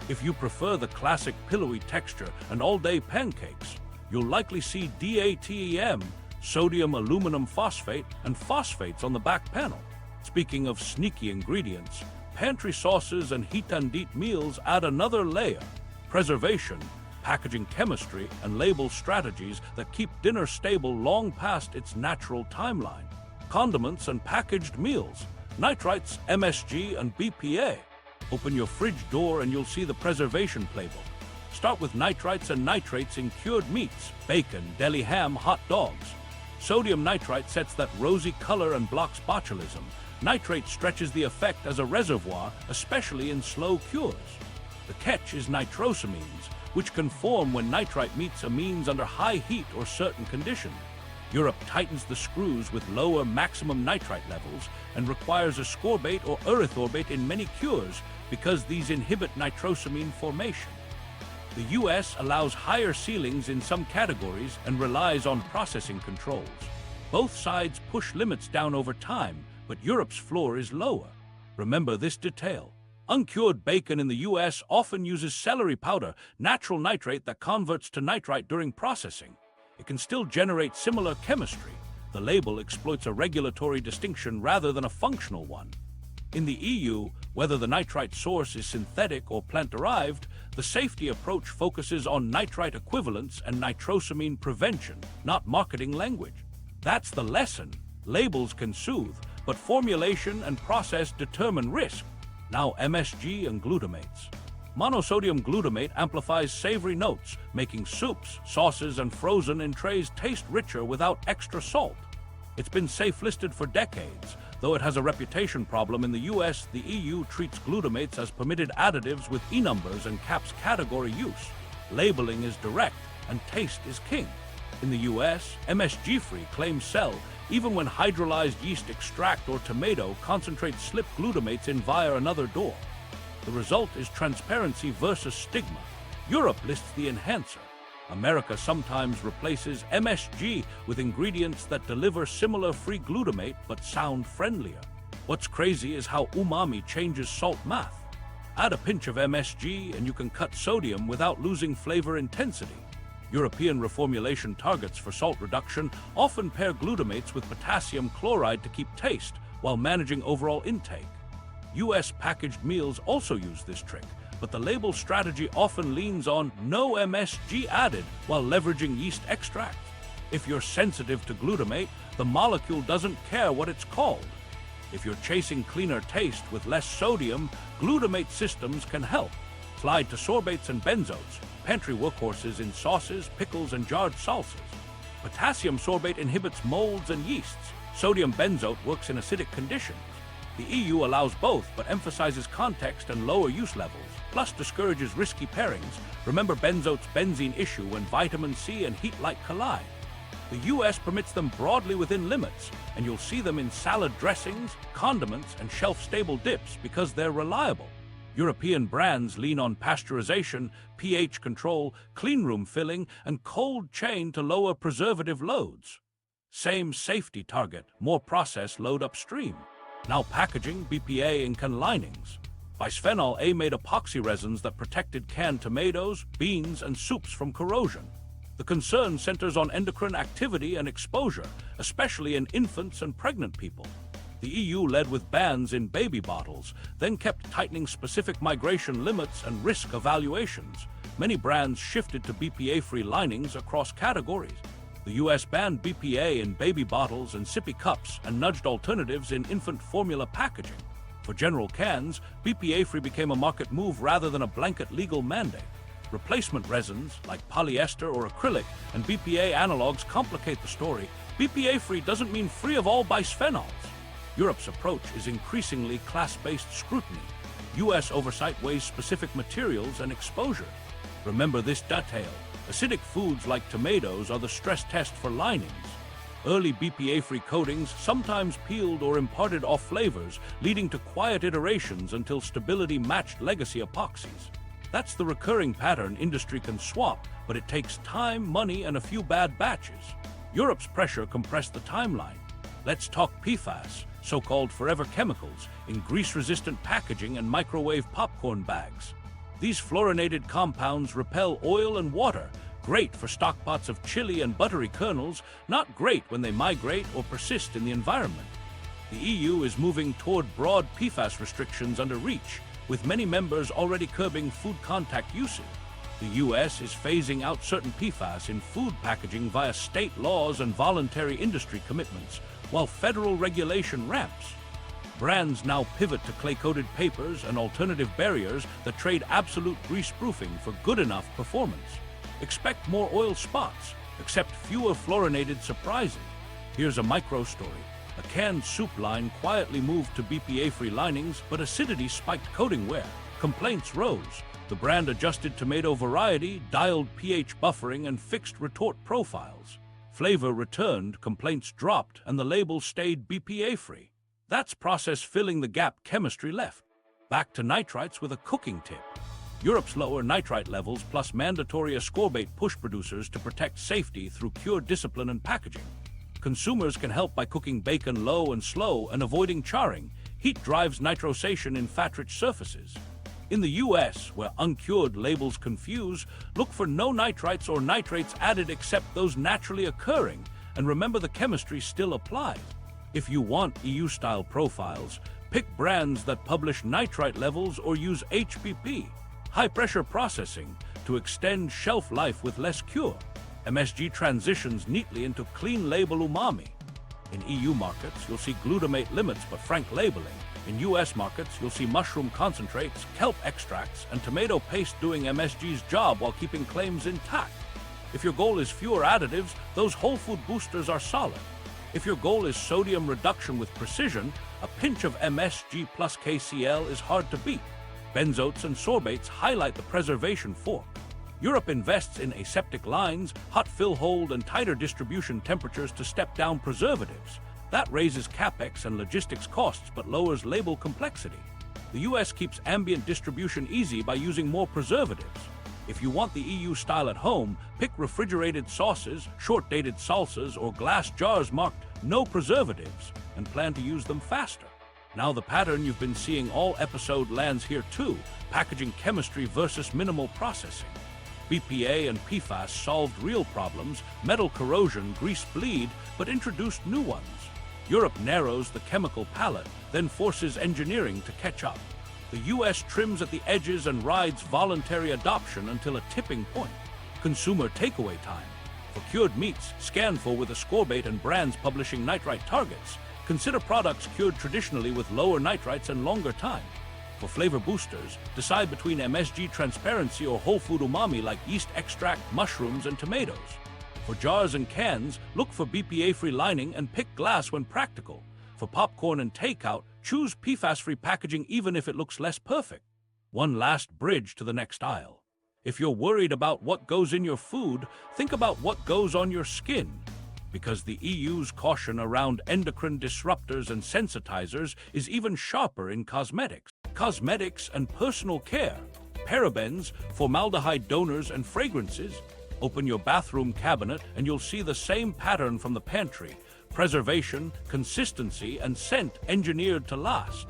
If you prefer the classic pillowy texture and all-day pancakes, you'll likely see DATEM, sodium aluminum phosphate, and phosphates on the back panel. Speaking of sneaky ingredients, pantry sauces and heat-and-eat meals add another layer. Preservation, packaging chemistry, and label strategies that keep dinner stable long past its natural timeline. Condiments and packaged meals, nitrites, MSG, and BPA. Open your fridge door and you'll see the preservation playbook. Start with nitrites and nitrates in cured meats, bacon, deli ham, hot dogs. Sodium nitrite sets that rosy color and blocks botulism. Nitrate stretches the effect as a reservoir, especially in slow cures. The catch is nitrosamines, which can form when nitrite meets amines under high heat or certain conditions. Europe tightens the screws with lower maximum nitrite levels and requires ascorbate or erythorbate in many cures because these inhibit nitrosamine formation. The US allows higher ceilings in some categories and relies on processing controls. Both sides push limits down over time, but Europe's floor is lower. Remember this detail. Uncured bacon in the US often uses celery powder, natural nitrate that converts to nitrite during processing. It can still generate similar chemistry. The label exploits a regulatory distinction rather than a functional one. In the EU, whether the nitrite source is synthetic or plant-derived, the safety approach focuses on nitrite equivalence and nitrosamine prevention, not marketing language. That's the lesson. Labels can soothe, but formulation and process determine risk. Now MSG and glutamates. Monosodium glutamate amplifies savory notes, making soups, sauces, and frozen in trays taste richer without extra salt. It's been safe listed for decades. Though it has a reputation problem in the US, the EU treats glutamates as permitted additives with E numbers and caps category use. Labeling is direct, and taste is king. In the US, MSG-free claims sell even when hydrolyzed yeast extract or tomato concentrate slip glutamates in via another door. The result is transparency versus stigma. Europe lists the enhancer. America sometimes replaces MSG with ingredients that deliver similar free glutamate but sound friendlier. What's crazy is how umami changes salt math. Add a pinch of MSG and you can cut sodium without losing flavor intensity. European reformulation targets for salt reduction often pair glutamates with potassium chloride to keep taste while managing overall intake. US packaged meals also use this trick, but the label strategy often leans on no MSG added while leveraging yeast extract. If you're sensitive to glutamate, the molecule doesn't care what it's called. If you're chasing cleaner taste with less sodium, glutamate systems can help. Slide to sorbates and benzoates, pantry workhorses in sauces, pickles, and jarred salsas. Potassium sorbate inhibits molds and yeasts. Sodium benzoate works in acidic conditions. The EU allows both, but emphasizes context and lower use levels, plus discourages risky pairings. Remember benzoate's benzene issue when vitamin C and heat light collide. The US permits them broadly within limits, and you'll see them in salad dressings, condiments, and shelf-stable dips because they're reliable. European brands lean on pasteurization, pH control, cleanroom filling, and cold chain to lower preservative loads. Same safety target, more process load upstream. Now packaging, BPA, and can linings. Bisphenol A made epoxy resins that protected canned tomatoes, beans, and soups from corrosion. The concern centers on endocrine activity and exposure, especially in infants and pregnant people. The EU led with bans in baby bottles, then kept tightening specific migration limits and risk evaluations. Many brands shifted to BPA-free linings across categories. The US banned BPA in baby bottles and sippy cups and nudged alternatives in infant formula packaging. For general cans, BPA-free became a market move rather than a blanket legal mandate. Replacement resins, like polyester or acrylic, and BPA analogs complicate the story. BPA-free doesn't mean free of all bisphenols. Europe's approach is increasingly class-based scrutiny. US oversight weighs specific materials and exposure. Remember this detail. Acidic foods like tomatoes are the stress test for linings. Early BPA-free coatings sometimes peeled or imparted off flavors, leading to quiet iterations until stability matched legacy epoxies. That's the recurring pattern industry can swap, but it takes time, money, and a few bad batches. Europe's pressure compressed the timeline. Let's talk PFAS, so-called forever chemicals, in grease-resistant packaging and microwave popcorn bags. These fluorinated compounds repel oil and water, great for stockpots of chili and buttery kernels, not great when they migrate or persist in the environment. The EU is moving toward broad PFAS restrictions under REACH, with many members already curbing food contact usage. The US is phasing out certain PFAS in food packaging via state laws and voluntary industry commitments, while federal regulation ramps. Brands now pivot to clay-coated papers and alternative barriers that trade absolute grease-proofing for good enough performance. Expect more oil spots, except fewer fluorinated surprises. Here's a micro-story. A canned soup line quietly moved to BPA-free linings, but acidity spiked coating wear. Complaints rose. The brand adjusted tomato variety, dialed pH buffering, and fixed retort profiles. Flavor returned, complaints dropped, and the label stayed BPA-free. That's process filling the gap chemistry left. Back to nitrites with a cooking tip. Europe's lower nitrite levels plus mandatory ascorbate push producers to protect safety through cure discipline and packaging. Consumers can help by cooking bacon low and slow and avoiding charring. Heat drives nitrosation in fat-rich surfaces. In the US, where uncured labels confuse, look for no nitrites or nitrates added except those naturally occurring, and remember the chemistry still applies. If you want EU-style profiles, pick brands that publish nitrite levels or use HPP, high-pressure processing, to extend shelf life with less cure. MSG transitions neatly into clean label umami. In EU markets, you'll see glutamate limits but frank labeling. In US markets, you'll see mushroom concentrates, kelp extracts, and tomato paste doing MSG's job while keeping claims intact. If your goal is fewer additives, those whole food boosters are solid. If your goal is sodium reduction with precision, a pinch of MSG plus KCl is hard to beat. Benzoates and sorbates highlight the preservation fork. Europe invests in aseptic lines, hot fill hold, and tighter distribution temperatures to step down preservatives. That raises capex and logistics costs but lowers label complexity. The US keeps ambient distribution easy by using more preservatives. If you want the EU style at home, pick refrigerated sauces, short-dated salsas, or glass jars marked no preservatives, and plan to use them faster. Now the pattern you've been seeing all episode lands here too, packaging chemistry versus minimal processing. BPA and PFAS solved real problems, metal corrosion, grease bleed, but introduced new ones. Europe narrows the chemical palette, then forces engineering to catch up. The US trims at the edges and rides voluntary adoption until a tipping point. Consumer takeaway time. For cured meats, scan for with ascorbate and brands publishing nitrite targets. Consider products cured traditionally with lower nitrites and longer time. For flavor boosters, decide between MSG transparency or whole food umami like yeast extract, mushrooms, and tomatoes. For jars and cans, look for BPA-free lining and pick glass when practical. For popcorn and takeout, choose PFAS-free packaging even if it looks less perfect. One last bridge to the next aisle. If you're worried about what goes in your food, think about what goes on your skin. because the EU's caution around endocrine disruptors and sensitizers is even sharper in cosmetics. Cosmetics and personal care, parabens, formaldehyde donors, and fragrances. Open your bathroom cabinet and you'll see the same pattern from the pantry: preservation, consistency, and scent engineered to last.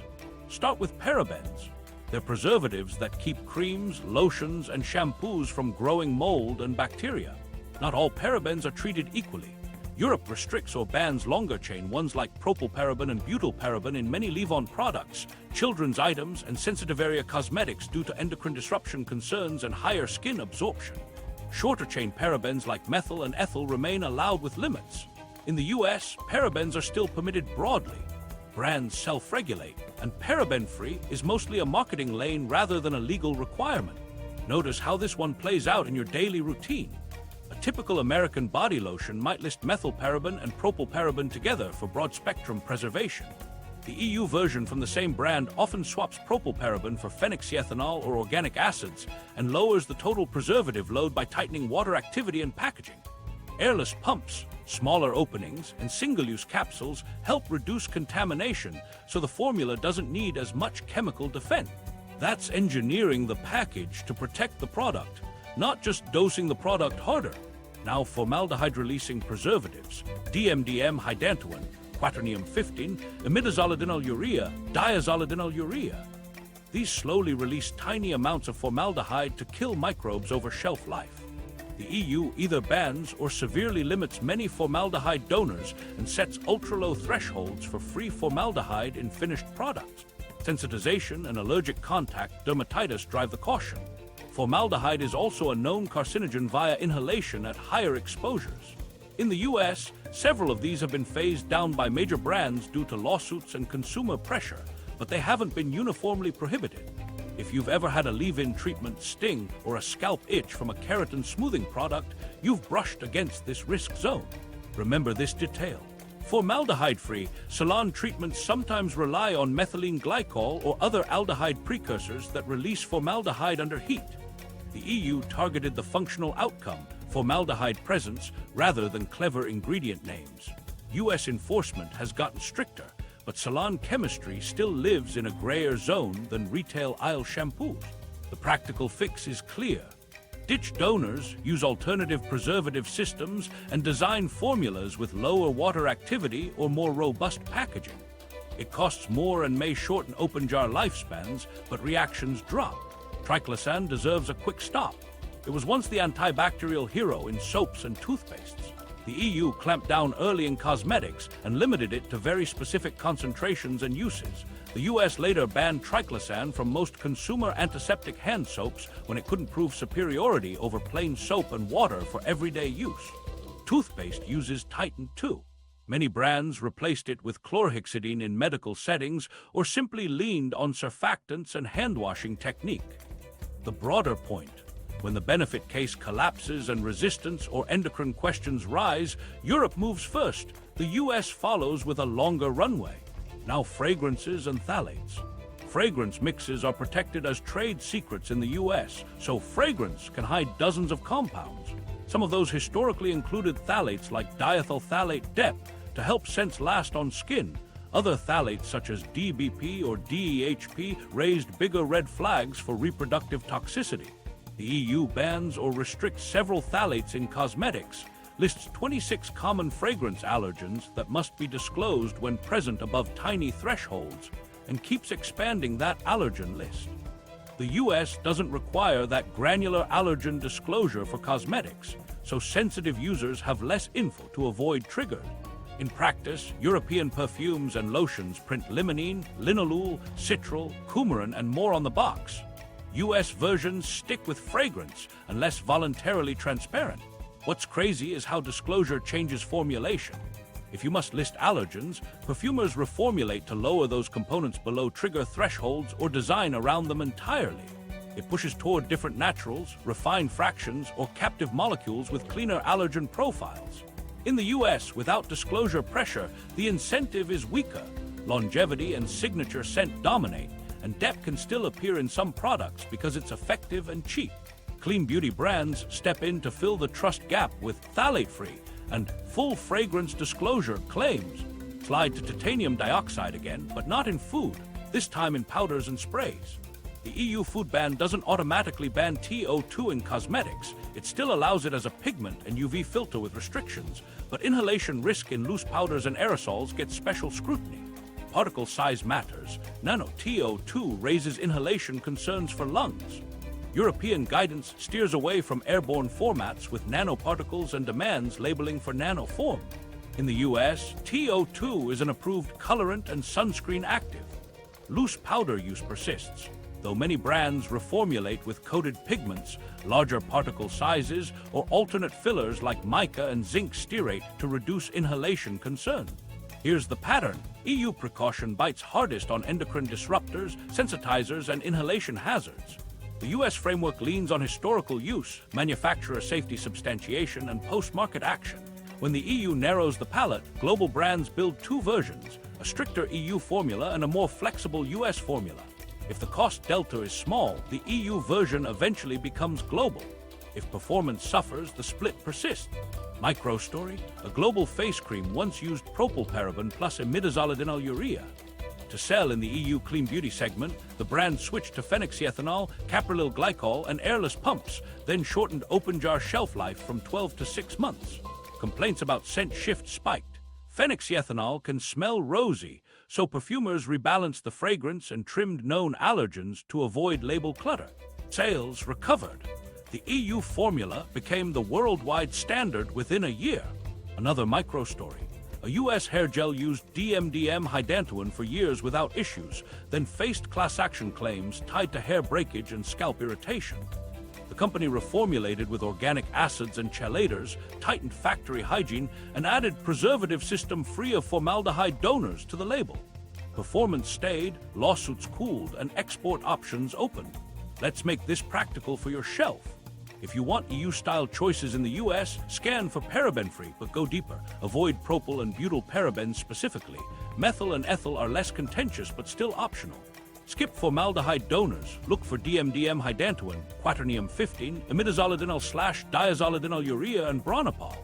Start with parabens. They're preservatives that keep creams, lotions, and shampoos from growing mold and bacteria. Not all parabens are treated equally. Europe restricts or bans longer-chain ones like propylparaben and butylparaben in many leave-on products, children's items, and sensitive area cosmetics due to endocrine disruption concerns and higher skin absorption. Shorter-chain parabens like methyl and ethyl remain allowed with limits. In the US, parabens are still permitted broadly. Brands self-regulate, and paraben-free is mostly a marketing lane rather than a legal requirement. Notice how this one plays out in your daily routine. A typical American body lotion might list methylparaben and propylparaben together for broad-spectrum preservation. The EU version from the same brand often swaps propylparaben for phenoxyethanol or organic acids and lowers the total preservative load by tightening water activity and packaging. Airless pumps, smaller openings, and single-use capsules help reduce contamination so the formula doesn't need as much chemical defense. That's engineering the package to protect the product, not just dosing the product harder. Now formaldehyde-releasing preservatives, DMDM hydantoin, quaternium-15, imidazolidinylurea, diazolidinylurea. These slowly release tiny amounts of formaldehyde to kill microbes over shelf life. The EU either bans or severely limits many formaldehyde donors and sets ultra-low thresholds for free formaldehyde in finished products. Sensitization and allergic contact dermatitis drive the caution. Formaldehyde is also a known carcinogen via inhalation at higher exposures. In the US, several of these have been phased down by major brands due to lawsuits and consumer pressure, but they haven't been uniformly prohibited. If you've ever had a leave-in treatment sting or a scalp itch from a keratin smoothing product, you've brushed against this risk zone. Remember this detail. Formaldehyde-free salon treatments sometimes rely on methylene glycol or other aldehyde precursors that release formaldehyde under heat. The EU targeted the functional outcome, formaldehyde presence, rather than clever ingredient names. US enforcement has gotten stricter, but salon chemistry still lives in a grayer zone than retail aisle shampoos. The practical fix is clear. Ditch donors, use alternative preservative systems, and design formulas with lower water activity or more robust packaging. It costs more and may shorten open jar lifespans, but reactions drop. Triclosan deserves a quick stop. It was once the antibacterial hero in soaps and toothpastes. The EU clamped down early in cosmetics and limited it to very specific concentrations and uses. The US later banned Triclosan from most consumer antiseptic hand soaps when it couldn't prove superiority over plain soap and water for everyday use. Toothpaste uses Titan too. Many brands replaced it with chlorhexidine in medical settings or simply leaned on surfactants and hand-washing technique. The broader point: when the benefit case collapses and resistance or endocrine questions rise, Europe moves first. The US follows with a longer runway. Now fragrances and phthalates. Fragrance mixes are protected as trade secrets in the US, so fragrance can hide dozens of compounds. Some of those historically included phthalates like diethyl phthalate DEP to help scents last on skin. Other phthalates such as DBP or DEHP raised bigger red flags for reproductive toxicity. The EU bans or restricts several phthalates in cosmetics, lists 26 common fragrance allergens that must be disclosed when present above tiny thresholds, and keeps expanding that allergen list. The US doesn't require that granular allergen disclosure for cosmetics, so sensitive users have less info to avoid triggers. In practice, European perfumes and lotions print limonene, linalool, citral, coumarin, and more on the box. US versions stick with fragrance unless voluntarily transparent. What's crazy is how disclosure changes formulation. If you must list allergens, perfumers reformulate to lower those components below trigger thresholds or design around them entirely. It pushes toward different naturals, refined fractions, or captive molecules with cleaner allergen profiles. In the US, without disclosure pressure, the incentive is weaker. Longevity and signature scent dominate, and DEP can still appear in some products because it's effective and cheap. Clean beauty brands step in to fill the trust gap with phthalate-free, and full fragrance disclosure claims. Slide to titanium dioxide again, but not in food, this time in powders and sprays. The EU food ban doesn't automatically ban TO2 in cosmetics. It still allows it as a pigment and UV filter with restrictions, but inhalation risk in loose powders and aerosols gets special scrutiny. Particle size matters. Nano TO2 raises inhalation concerns for lungs. European guidance steers away from airborne formats with nanoparticles and demands labeling for nanoform. In the US, TO2 is an approved colorant and sunscreen active. Loose powder use persists, though many brands reformulate with coated pigments, larger particle sizes, or alternate fillers like mica and zinc stearate to reduce inhalation concern. Here's the pattern. EU precaution bites hardest on endocrine disruptors, sensitizers, and inhalation hazards. The US framework leans on historical use, manufacturer safety substantiation, and post-market action. When the EU narrows the palette, global brands build two versions, a stricter EU formula and a more flexible US formula. If the cost delta is small, the EU version eventually becomes global. If performance suffers, the split persists. Microstory: a global face cream once used propylparaben plus imidazolidinylurea. To sell in the EU clean beauty segment, the brand switched to phenoxyethanol, caprylyl glycol, and airless pumps, then shortened open-jar shelf life from 12 to 6 months. Complaints about scent shift spiked. Phenoxyethanol can smell rosy, so perfumers rebalanced the fragrance and trimmed known allergens to avoid label clutter. Sales recovered. The EU formula became the worldwide standard within a year. Another microstory: a US hair gel used DMDM hydantoin for years without issues, then faced class action claims tied to hair breakage and scalp irritation. The company reformulated with organic acids and chelators, tightened factory hygiene, and added preservative system free of formaldehyde donors to the label. Performance stayed, lawsuits cooled, and export options opened. Let's make this practical for your shelf. If you want EU-style choices in the US, scan for paraben-free, but go deeper. Avoid propyl and butyl parabens specifically. Methyl and ethyl are less contentious but still optional. Skip formaldehyde donors. Look for DMDM hydantoin, quaternium-15, imidazolidinyl/diazolidinylurea, and bronopol.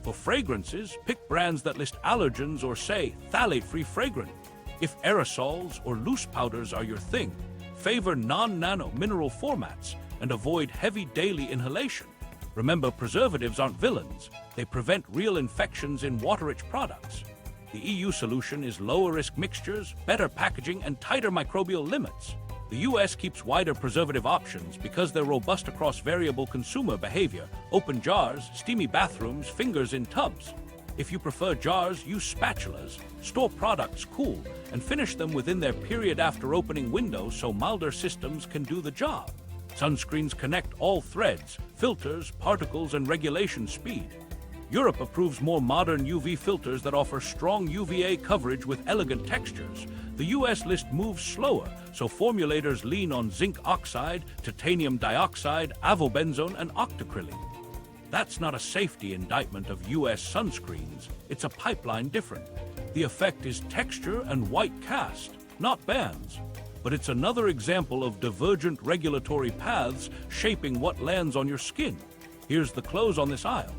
For fragrances, pick brands that list allergens or say phthalate-free fragrant. If aerosols or loose powders are your thing, favor non-nano mineral formats and avoid heavy daily inhalation. Remember, preservatives aren't villains. They prevent real infections in water-rich products. The EU solution is lower-risk mixtures, better packaging, and tighter microbial limits. The US keeps wider preservative options because they're robust across variable consumer behavior: open jars, steamy bathrooms, fingers in tubs. If you prefer jars, use spatulas. Store products cool and finish them within their period after opening window so milder systems can do the job. Sunscreens connect all threads, filters, particles, and regulation speed. Europe approves more modern UV filters that offer strong UVA coverage with elegant textures. The US list moves slower, so formulators lean on zinc oxide, titanium dioxide, avobenzone, and octocrylene. That's not a safety indictment of US sunscreens. It's a pipeline different. The effect is texture and white cast, not bans. But it's another example of divergent regulatory paths shaping what lands on your skin. Here's the close on this aisle.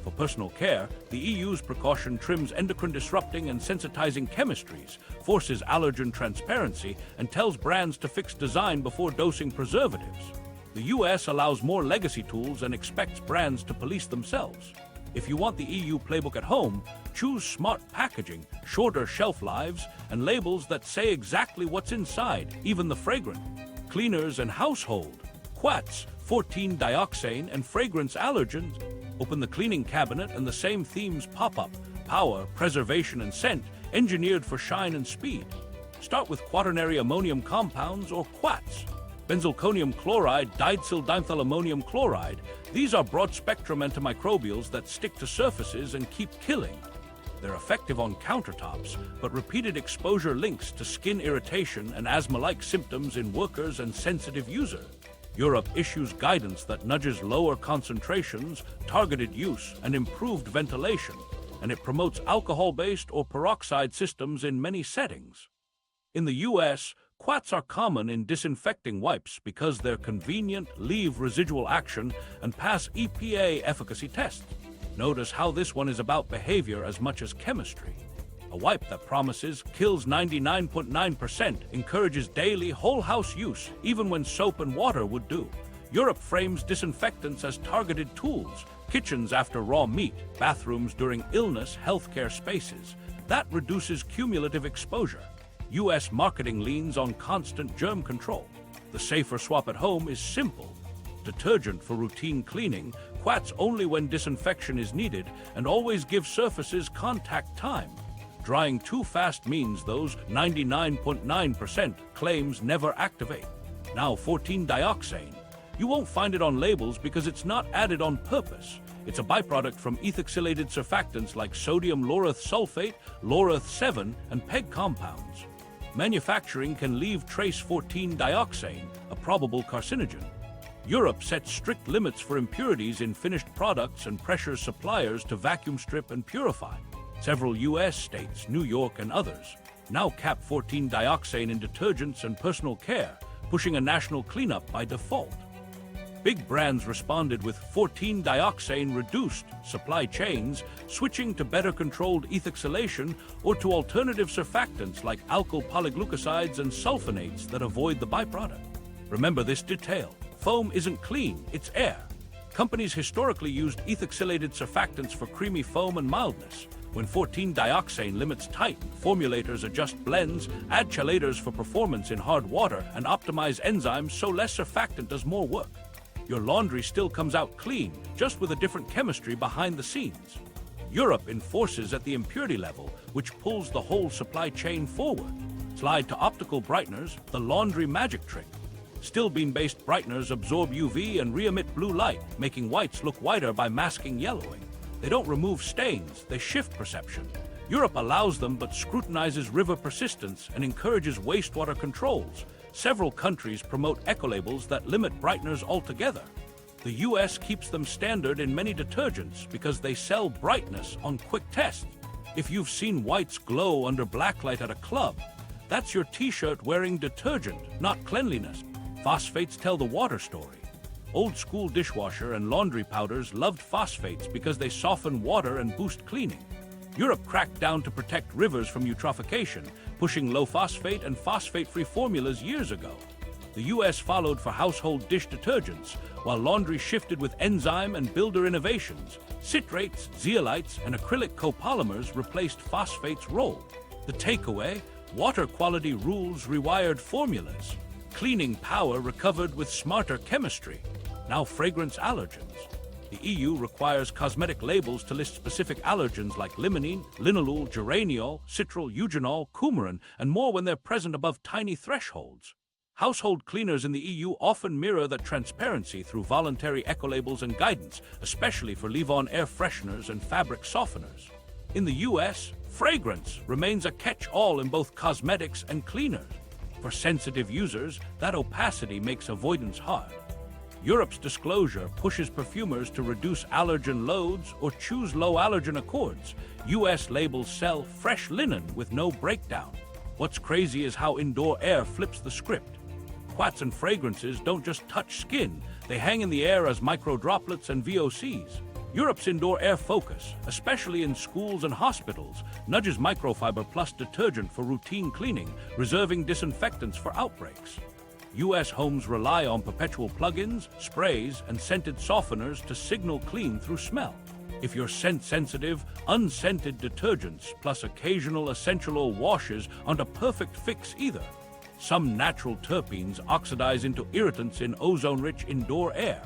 For personal care, the EU's precaution trims endocrine-disrupting and sensitizing chemistries, forces allergen transparency, and tells brands to fix design before dosing preservatives. The US allows more legacy tools and expects brands to police themselves. If you want the EU playbook at home, choose smart packaging, shorter shelf lives, and labels that say exactly what's inside, even the fragrant. Cleaners and household. Quats, 14-dioxane, and fragrance allergens. Open the cleaning cabinet and the same themes pop up: power, preservation, and scent, engineered for shine and speed. Start with quaternary ammonium compounds, or quats. Benzalkonium chloride, diethyl dimethylammonium chloride. These are broad-spectrum antimicrobials that stick to surfaces and keep killing. They're effective on countertops, but repeated exposure links to skin irritation and asthma-like symptoms in workers and sensitive users. Europe issues guidance that nudges lower concentrations, targeted use, and improved ventilation, and it promotes alcohol-based or peroxide systems in many settings. In the US, quats are common in disinfecting wipes because they're convenient, leave residual action, and pass EPA efficacy tests. Notice how this one is about behavior as much as chemistry. A wipe that promises kills 99.9% encourages daily whole house use, even when soap and water would do. Europe frames disinfectants as targeted tools, kitchens after raw meat, bathrooms during illness, healthcare spaces. That reduces cumulative exposure. US marketing leans on constant germ control. The safer swap at home is simple. Detergent for routine cleaning, quats only when disinfection is needed, and always give surfaces contact time. Drying too fast means those 99.9% claims never activate. Now 14-dioxane. You won't find it on labels because it's not added on purpose. It's a byproduct from ethoxylated surfactants like sodium lauryl sulfate, lauryl 7, and PEG compounds. Manufacturing can leave trace 14-dioxane, a probable carcinogen. Europe sets strict limits for impurities in finished products and pressures suppliers to vacuum strip and purify. Several US states, New York and others, now cap 14-dioxane in detergents and personal care, pushing a national cleanup by default. Big brands responded with 14-dioxane reduced supply chains, switching to better controlled ethoxylation or to alternative surfactants like alkyl polyglucosides and sulfonates that avoid the byproduct. Remember this detail. Foam isn't clean, it's air. Companies historically used ethoxylated surfactants for creamy foam and mildness. When 14-dioxane limits tighten, formulators adjust blends, add chelators for performance in hard water, and optimize enzymes so less surfactant does more work. Your laundry still comes out clean, just with a different chemistry behind the scenes. Europe enforces at the impurity level, which pulls the whole supply chain forward. Slide to optical brighteners, the laundry magic trick. Still beam-based brighteners absorb UV and re-emit blue light, making whites look whiter by masking yellowing. They don't remove stains, they shift perception. Europe allows them but scrutinizes river persistence and encourages wastewater controls. Several countries promote ecolabels that limit brighteners altogether. The US keeps them standard in many detergents because they sell brightness on quick tests. If you've seen whites glow under blacklight at a club, that's your t-shirt wearing detergent, not cleanliness. Phosphates tell the water story. Old-school dishwasher and laundry powders loved phosphates because they soften water and boost cleaning. Europe cracked down to protect rivers from eutrophication, pushing low-phosphate and phosphate-free formulas years ago. The US followed for household dish detergents, while laundry shifted with enzyme and builder innovations. Citrates, zeolites, and acrylic copolymers replaced phosphate's role. The takeaway: water quality rules rewired formulas. Cleaning power recovered with smarter chemistry. Now fragrance allergens. The EU requires cosmetic labels to list specific allergens like limonene, linalool, geraniol, citral, eugenol, coumarin, and more when they're present above tiny thresholds. Household cleaners in the EU often mirror that transparency through voluntary ecolabels and guidance, especially for leave-on air fresheners and fabric softeners. In the US, fragrance remains a catch-all in both cosmetics and cleaners. For sensitive users, that opacity makes avoidance hard. Europe's disclosure pushes perfumers to reduce allergen loads or choose low allergen accords. US labels sell fresh linen with no breakdown. What's crazy is how indoor air flips the script. Quats and fragrances don't just touch skin, they hang in the air as microdroplets and VOCs. Europe's indoor air focus, especially in schools and hospitals, nudges microfiber plus detergent for routine cleaning, reserving disinfectants for outbreaks. US homes rely on perpetual plug-ins, sprays, and scented softeners to signal clean through smell. If you're scent-sensitive, unscented detergents plus occasional essential oil washes aren't a perfect fix either. Some natural terpenes oxidize into irritants in ozone-rich indoor air.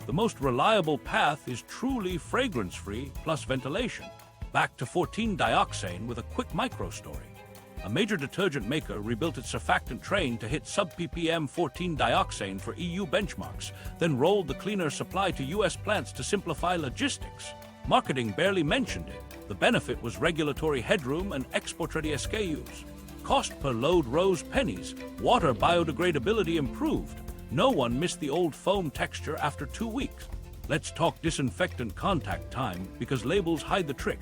The most reliable path is truly fragrance-free plus ventilation. Back to 14-dioxane with a quick micro-story. A major detergent maker rebuilt its surfactant train to hit sub-ppm 14-dioxane for EU benchmarks, then rolled the cleaner supply to US plants to simplify logistics. Marketing barely mentioned it. The benefit was regulatory headroom and export-ready SKUs. Cost per load rose pennies. Water biodegradability improved. No one missed the old foam texture after 2 weeks. Let's talk disinfectant contact time because labels hide the trick.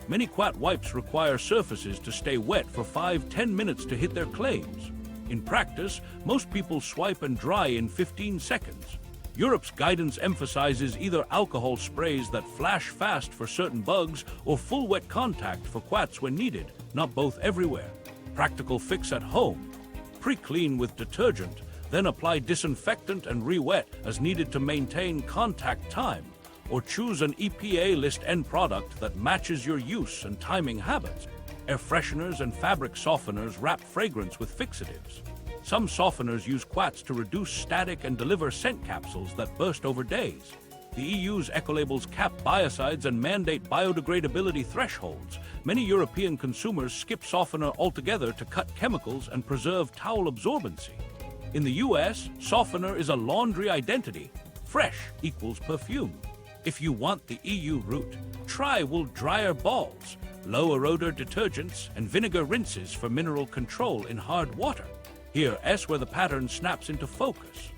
Many quat wipes require surfaces to stay wet for 5-10 minutes to hit their claims. In practice, most people swipe and dry in 15 seconds. Europe's guidance emphasizes either alcohol sprays that flash fast for certain bugs or full wet contact for quats when needed, not both everywhere. Practical fix at home. Pre-clean with detergent, then apply disinfectant and re-wet as needed to maintain contact time, or choose an EPA list end product that matches your use and timing habits. Air fresheners and fabric softeners wrap fragrance with fixatives. Some softeners use quats to reduce static and deliver scent capsules that burst over days. The EU's ecolabels cap biocides and mandate biodegradability thresholds. Many European consumers skip softener altogether to cut chemicals and preserve towel absorbency. In the US, softener is a laundry identity. Fresh equals perfume. If you want the EU route, try wool dryer balls, lower odor detergents, and vinegar rinses for mineral control in hard water. Here, S where the pattern snaps into focus.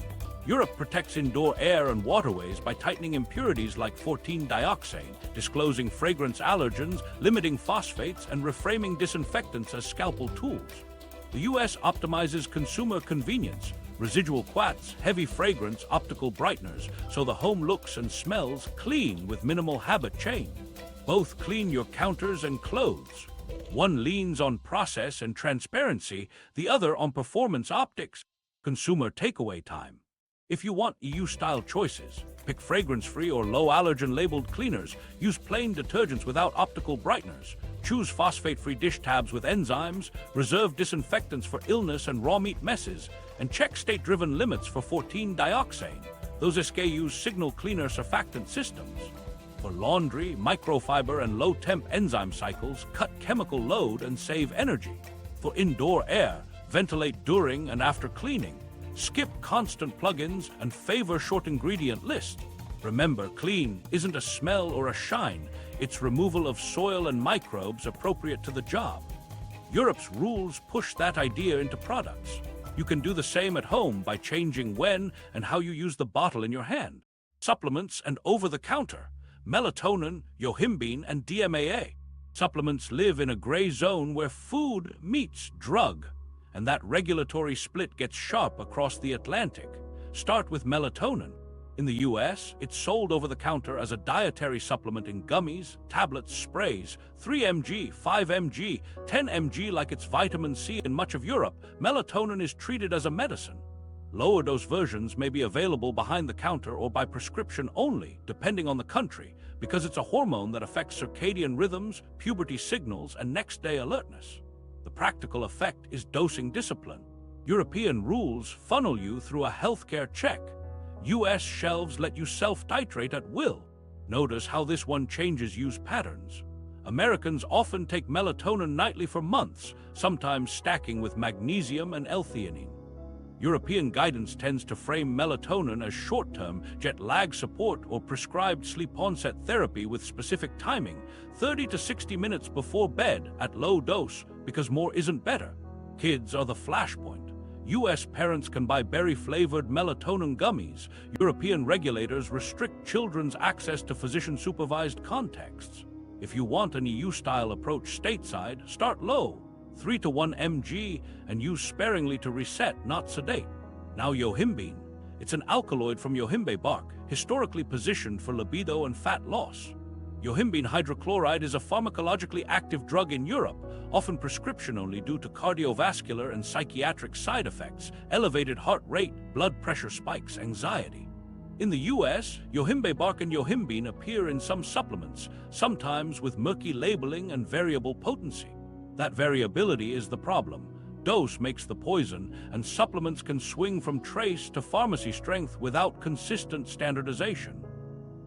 Europe protects indoor air and waterways by tightening impurities like 14-dioxane, disclosing fragrance allergens, limiting phosphates, and reframing disinfectants as scalpel tools. The US optimizes consumer convenience, residual quats, heavy fragrance, optical brighteners, so the home looks and smells clean with minimal habit change. Both clean your counters and clothes. One leans on process and transparency, the other on performance optics. Consumer takeaway time. If you want EU-style choices, pick fragrance-free or low-allergen labeled cleaners, use plain detergents without optical brighteners, choose phosphate-free dish tabs with enzymes, reserve disinfectants for illness and raw meat messes, and check state-driven limits for 14-dioxane. Those SKUs signal cleaner surfactant systems. For laundry, microfiber, and low-temp enzyme cycles, cut chemical load and save energy. For indoor air, ventilate during and after cleaning. Skip constant plugins and favor short ingredient list. Remember, clean isn't a smell or a shine, it's removal of soil and microbes appropriate to the job. Europe's rules push that idea into products. You can do the same at home by changing when and how you use the bottle in your hand. Supplements and over-the-counter. Melatonin, yohimbine, and DMAA. Supplements live in a gray zone where food meets drug, and that regulatory split gets sharp across the Atlantic. Start with melatonin. In the US, it's sold over the counter as a dietary supplement in gummies, tablets, sprays, 3 mg, 5 mg, 10 mg like it's vitamin C. In much of Europe, melatonin is treated as a medicine. Lower dose versions may be available behind the counter or by prescription only, depending on the country, because it's a hormone that affects circadian rhythms, puberty signals, and next-day alertness. The practical effect is dosing discipline. European rules funnel you through a healthcare check. US shelves let you self-titrate at will. Notice how this one changes use patterns. Americans often take melatonin nightly for months, sometimes stacking with magnesium and L-theanine. European guidance tends to frame melatonin as short-term, jet lag support or prescribed sleep onset therapy with specific timing, 30 to 60 minutes before bed at low dose, because more isn't better. Kids are the flashpoint. US parents can buy berry-flavored melatonin gummies. European regulators restrict children's access to physician-supervised contexts. If you want an EU-style approach stateside, start low. 3 to 1 mg, and use sparingly to reset, not sedate. Now yohimbine. It's an alkaloid from yohimbe bark, historically positioned for libido and fat loss. Yohimbine hydrochloride is a pharmacologically active drug in Europe, often prescription only due to cardiovascular and psychiatric side effects, elevated heart rate, blood pressure spikes, anxiety. In the US, yohimbe bark and yohimbine appear in some supplements, sometimes with murky labeling and variable potency. That variability is the problem. Dose makes the poison, and supplements can swing from trace to pharmacy strength without consistent standardization.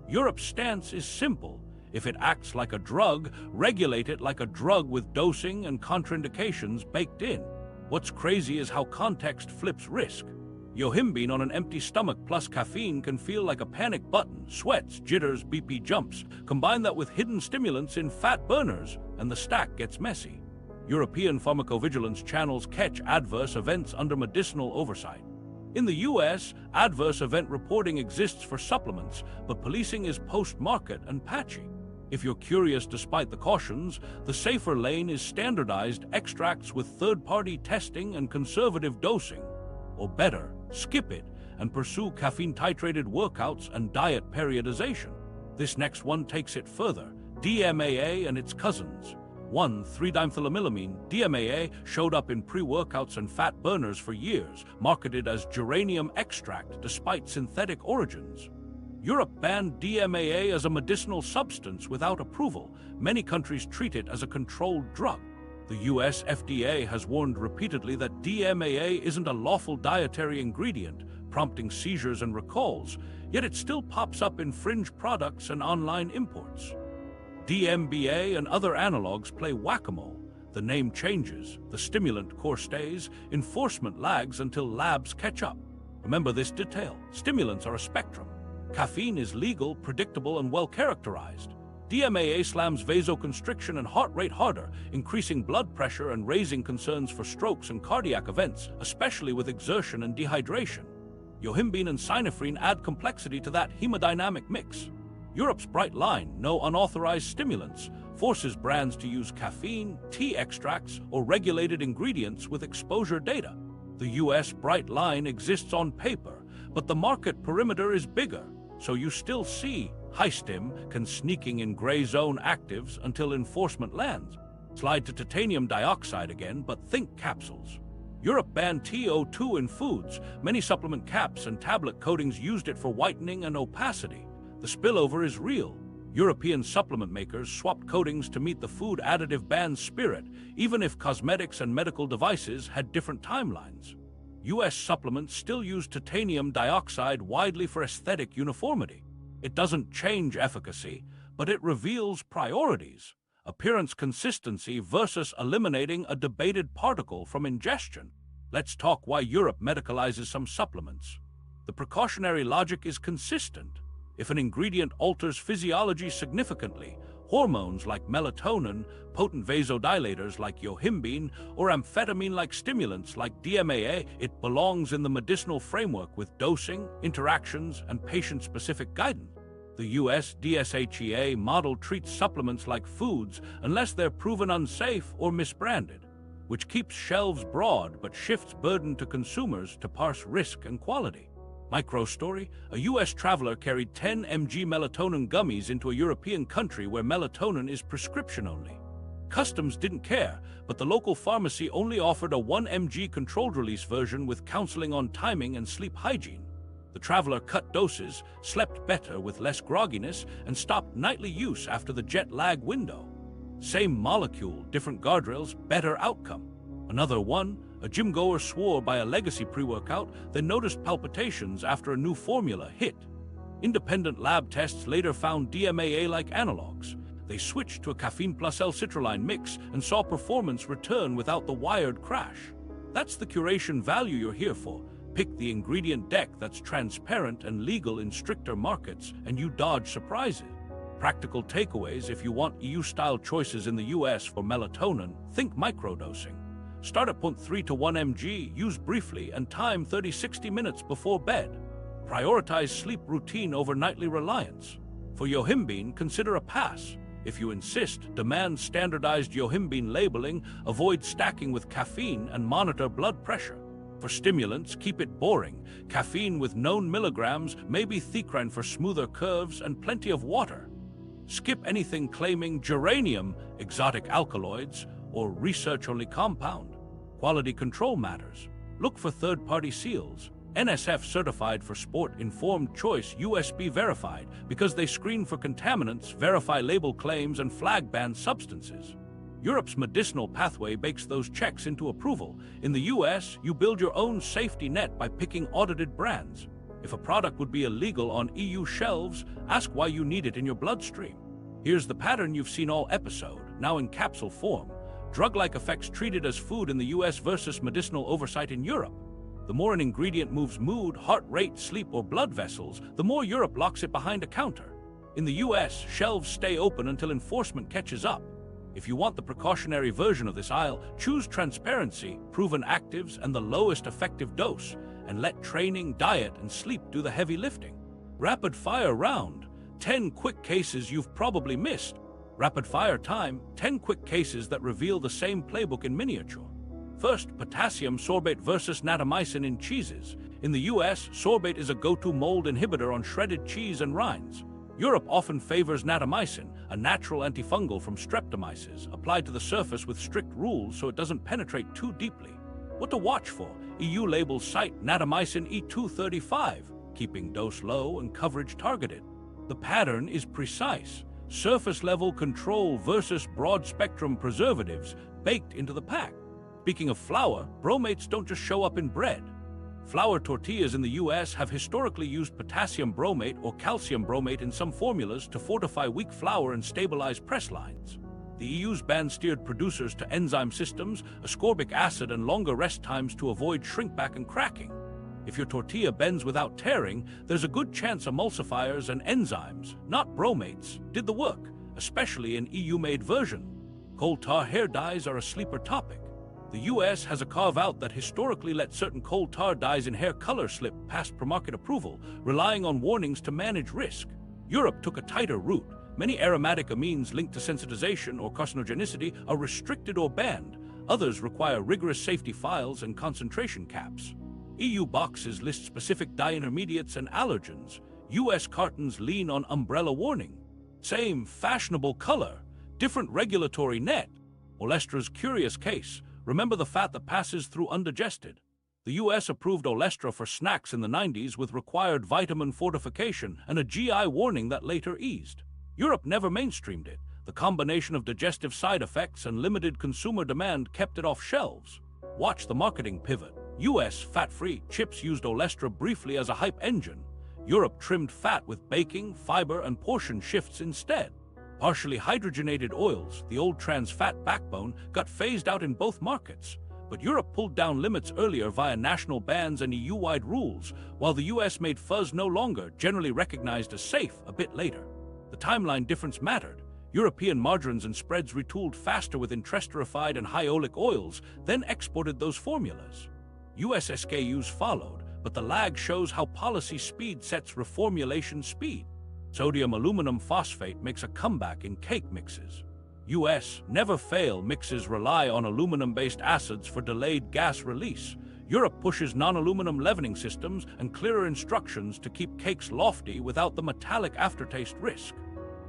Europe's stance is simple. If it acts like a drug, regulate it like a drug with dosing and contraindications baked in. What's crazy is how context flips risk. Yohimbine on an empty stomach plus caffeine can feel like a panic button, sweats, jitters, BP jumps. Combine that with hidden stimulants in fat burners, and the stack gets messy. European pharmacovigilance channels catch adverse events under medicinal oversight. In the US, adverse event reporting exists for supplements, but policing is post-market and patchy. If you're curious despite the cautions, the safer lane is standardized extracts with third-party testing and conservative dosing. Or better, skip it and pursue caffeine-titrated workouts and diet periodization. This next one takes it further. DMAA and its cousins. 1,3-dimethylamylamine, DMAA, showed up in pre-workouts and fat burners for years, marketed as geranium extract despite synthetic origins. Europe banned DMAA as a medicinal substance without approval. Many countries treat it as a controlled drug. The US FDA has warned repeatedly that DMAA isn't a lawful dietary ingredient, prompting seizures and recalls, yet it still pops up in fringe products and online imports. DMBA and other analogs play whack-a-mole. The name changes, the stimulant course stays, enforcement lags until labs catch up. Remember this detail: stimulants are a spectrum. Caffeine is legal, predictable, and well-characterized. DMAA slams vasoconstriction and heart rate harder, increasing blood pressure and raising concerns for strokes and cardiac events, especially with exertion and dehydration. Yohimbine and synephrine add complexity to that hemodynamic mix. Europe's bright line, no unauthorized stimulants, forces brands to use caffeine, tea extracts, or regulated ingredients with exposure data. The US bright line exists on paper, but the market perimeter is bigger, so you still see high-stim can sneaking in gray zone actives until enforcement lands. Slide to titanium dioxide again, but think capsules. Europe banned TO2 in foods. Many supplement caps and tablet coatings used it for whitening and opacity. The spillover is real. European supplement makers swapped coatings to meet the food additive ban spirit, even if cosmetics and medical devices had different timelines. US supplements still use titanium dioxide widely for aesthetic uniformity. It doesn't change efficacy, but it reveals priorities: appearance consistency versus eliminating a debated particle from ingestion. Let's talk why Europe medicalizes some supplements. The precautionary logic is consistent. If an ingredient alters physiology significantly, hormones like melatonin, potent vasodilators like yohimbine, or amphetamine-like stimulants like DMAA, it belongs in the medicinal framework with dosing, interactions, and patient-specific guidance. The US DSHEA model treats supplements like foods unless they're proven unsafe or misbranded, which keeps shelves broad but shifts burden to consumers to parse risk and quality. Microstory: a US traveler carried 10 mg melatonin gummies into a European country where melatonin is prescription only. Customs didn't care, but the local pharmacy only offered a 1 mg controlled release version with counseling on timing and sleep hygiene. The traveler cut doses, slept better with less grogginess, and stopped nightly use after the jet lag window. Same molecule, different guardrails, better outcome. Another one: a gym-goer swore by a legacy pre-workout, then noticed palpitations after a new formula hit. Independent lab tests later found DMAA-like analogs. They switched to a caffeine plus L-citrulline mix and saw performance return without the wired crash. That's the curation value you're here for. Pick the ingredient deck that's transparent and legal in stricter markets, and you dodge surprises. Practical takeaways: if you want EU-style choices in the US for melatonin, think microdosing. Start at 0.3 to 1 mg, use briefly, and time 30-60 minutes before bed. Prioritize sleep routine over nightly reliance. For yohimbine, consider a pass. If you insist, demand standardized yohimbine labeling, avoid stacking with caffeine, and monitor blood pressure. For stimulants, keep it boring. Caffeine with known milligrams, maybe thecrine for smoother curves, and plenty of water. Skip anything claiming geranium, exotic alkaloids, or research-only compound. Quality control matters. Look for third-party seals. NSF certified for sport, informed choice, USB verified, because they screen for contaminants, verify label claims, and flag banned substances. Europe's medicinal pathway bakes those checks into approval. In the US, you build your own safety net by picking audited brands. If a product would be illegal on EU shelves, ask why you need it in your bloodstream. Here's the pattern you've seen all episode, now in capsule form. Drug-like effects treated as food in the US versus medicinal oversight in Europe. The more an ingredient moves mood, heart rate, sleep, or blood vessels, the more Europe locks it behind a counter. In the US, shelves stay open until enforcement catches up. If you want the precautionary version of this aisle, choose transparency, proven actives, and the lowest effective dose, and let training, diet, and sleep do the heavy lifting. Rapid fire round: 10 quick cases you've probably missed. Rapid fire time: 10 quick cases that reveal the same playbook in miniature. First, potassium sorbate versus natamycin in cheeses. In the US, sorbate is a go-to mold inhibitor on shredded cheese and rinds. Europe often favors natamycin, a natural antifungal from streptomyces, applied to the surface with strict rules so it doesn't penetrate too deeply. What to watch for? EU labels cite natamycin E235, keeping dose low and coverage targeted. The pattern is precise. Surface-level control versus broad-spectrum preservatives baked into the pack. Speaking of flour, bromates don't just show up in bread. Flour tortillas in the US have historically used potassium bromate or calcium bromate in some formulas to fortify weak flour and stabilize press lines. The EU's ban steered producers to enzyme systems, ascorbic acid, and longer rest times to avoid shrinkback and cracking. If your tortilla bends without tearing, there's a good chance emulsifiers and enzymes, not bromates, did the work, especially in EU-made version. Coal tar hair dyes are a sleeper topic. The US has a carve-out that historically let certain coal tar dyes in hair color slip past pre-market approval, relying on warnings to manage risk. Europe took a tighter route. Many aromatic amines linked to sensitization or carcinogenicity are restricted or banned. Others require rigorous safety files and concentration caps. EU boxes list specific dye intermediates and allergens. US cartons lean on umbrella warning. Same fashionable color, different regulatory net. Olestra's curious case. Remember the fat that passes through undigested. The US approved Olestra for snacks in the 90s with required vitamin fortification and a GI warning that later eased. Europe never mainstreamed it. The combination of digestive side effects and limited consumer demand kept it off shelves. Watch the marketing pivot. US fat-free chips used Olestra briefly as a hype engine. Europe trimmed fat with baking, fiber, and portion shifts instead. Partially hydrogenated oils, the old trans fat backbone, got phased out in both markets. But Europe pulled down limits earlier via national bans and EU-wide rules, while the US made fuzz no longer generally recognized as safe a bit later. The timeline difference mattered. European margarines and spreads retooled faster with interesterified and high oleic oils, then exported those formulas. US SKUs followed, but the lag shows how policy speed sets reformulation speed. Sodium aluminum phosphate makes a comeback in cake mixes. US never fail mixes rely on aluminum-based acids for delayed gas release. Europe pushes non-aluminum leavening systems and clearer instructions to keep cakes lofty without the metallic aftertaste risk.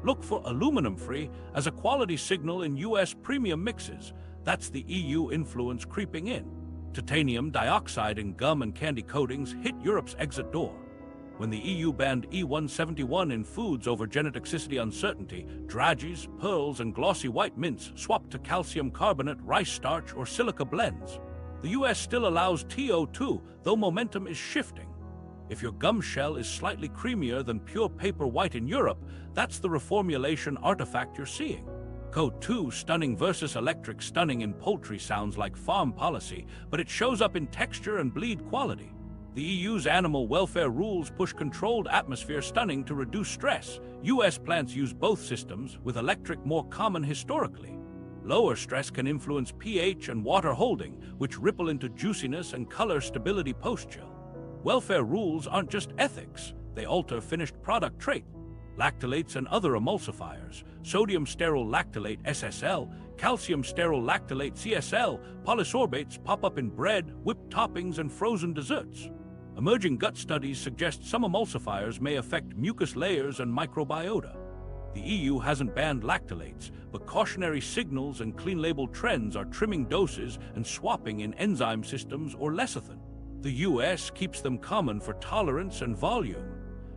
Look for aluminum-free as a quality signal in US premium mixes. That's the EU influence creeping in. Titanium dioxide in gum and candy coatings hit Europe's exit door. When the EU banned E171 in foods over genotoxicity uncertainty, dragées, pearls, and glossy white mints swapped to calcium carbonate, rice starch, or silica blends. The US still allows TO2, though momentum is shifting. If your gum shell is slightly creamier than pure paper white in Europe, that's the reformulation artifact you're seeing. Code 2 stunning versus electric stunning in poultry sounds like farm policy, but it shows up in texture and bleed quality. The EU's animal welfare rules push controlled atmosphere stunning to reduce stress. US plants use both systems, with electric more common historically. Lower stress can influence pH and water holding, which ripple into juiciness and color stability post-chill. Welfare rules aren't just ethics, they alter finished product trait. Lactylates and other emulsifiers, sodium stearyl lactylate SSL, calcium stearyl lactylate CSL, polysorbates pop up in bread, whipped toppings, and frozen desserts. Emerging gut studies suggest some emulsifiers may affect mucus layers and microbiota. The EU hasn't banned lactylates, but cautionary signals and clean-label trends are trimming doses and swapping in enzyme systems or lecithin. The US keeps them common for tolerance and volume.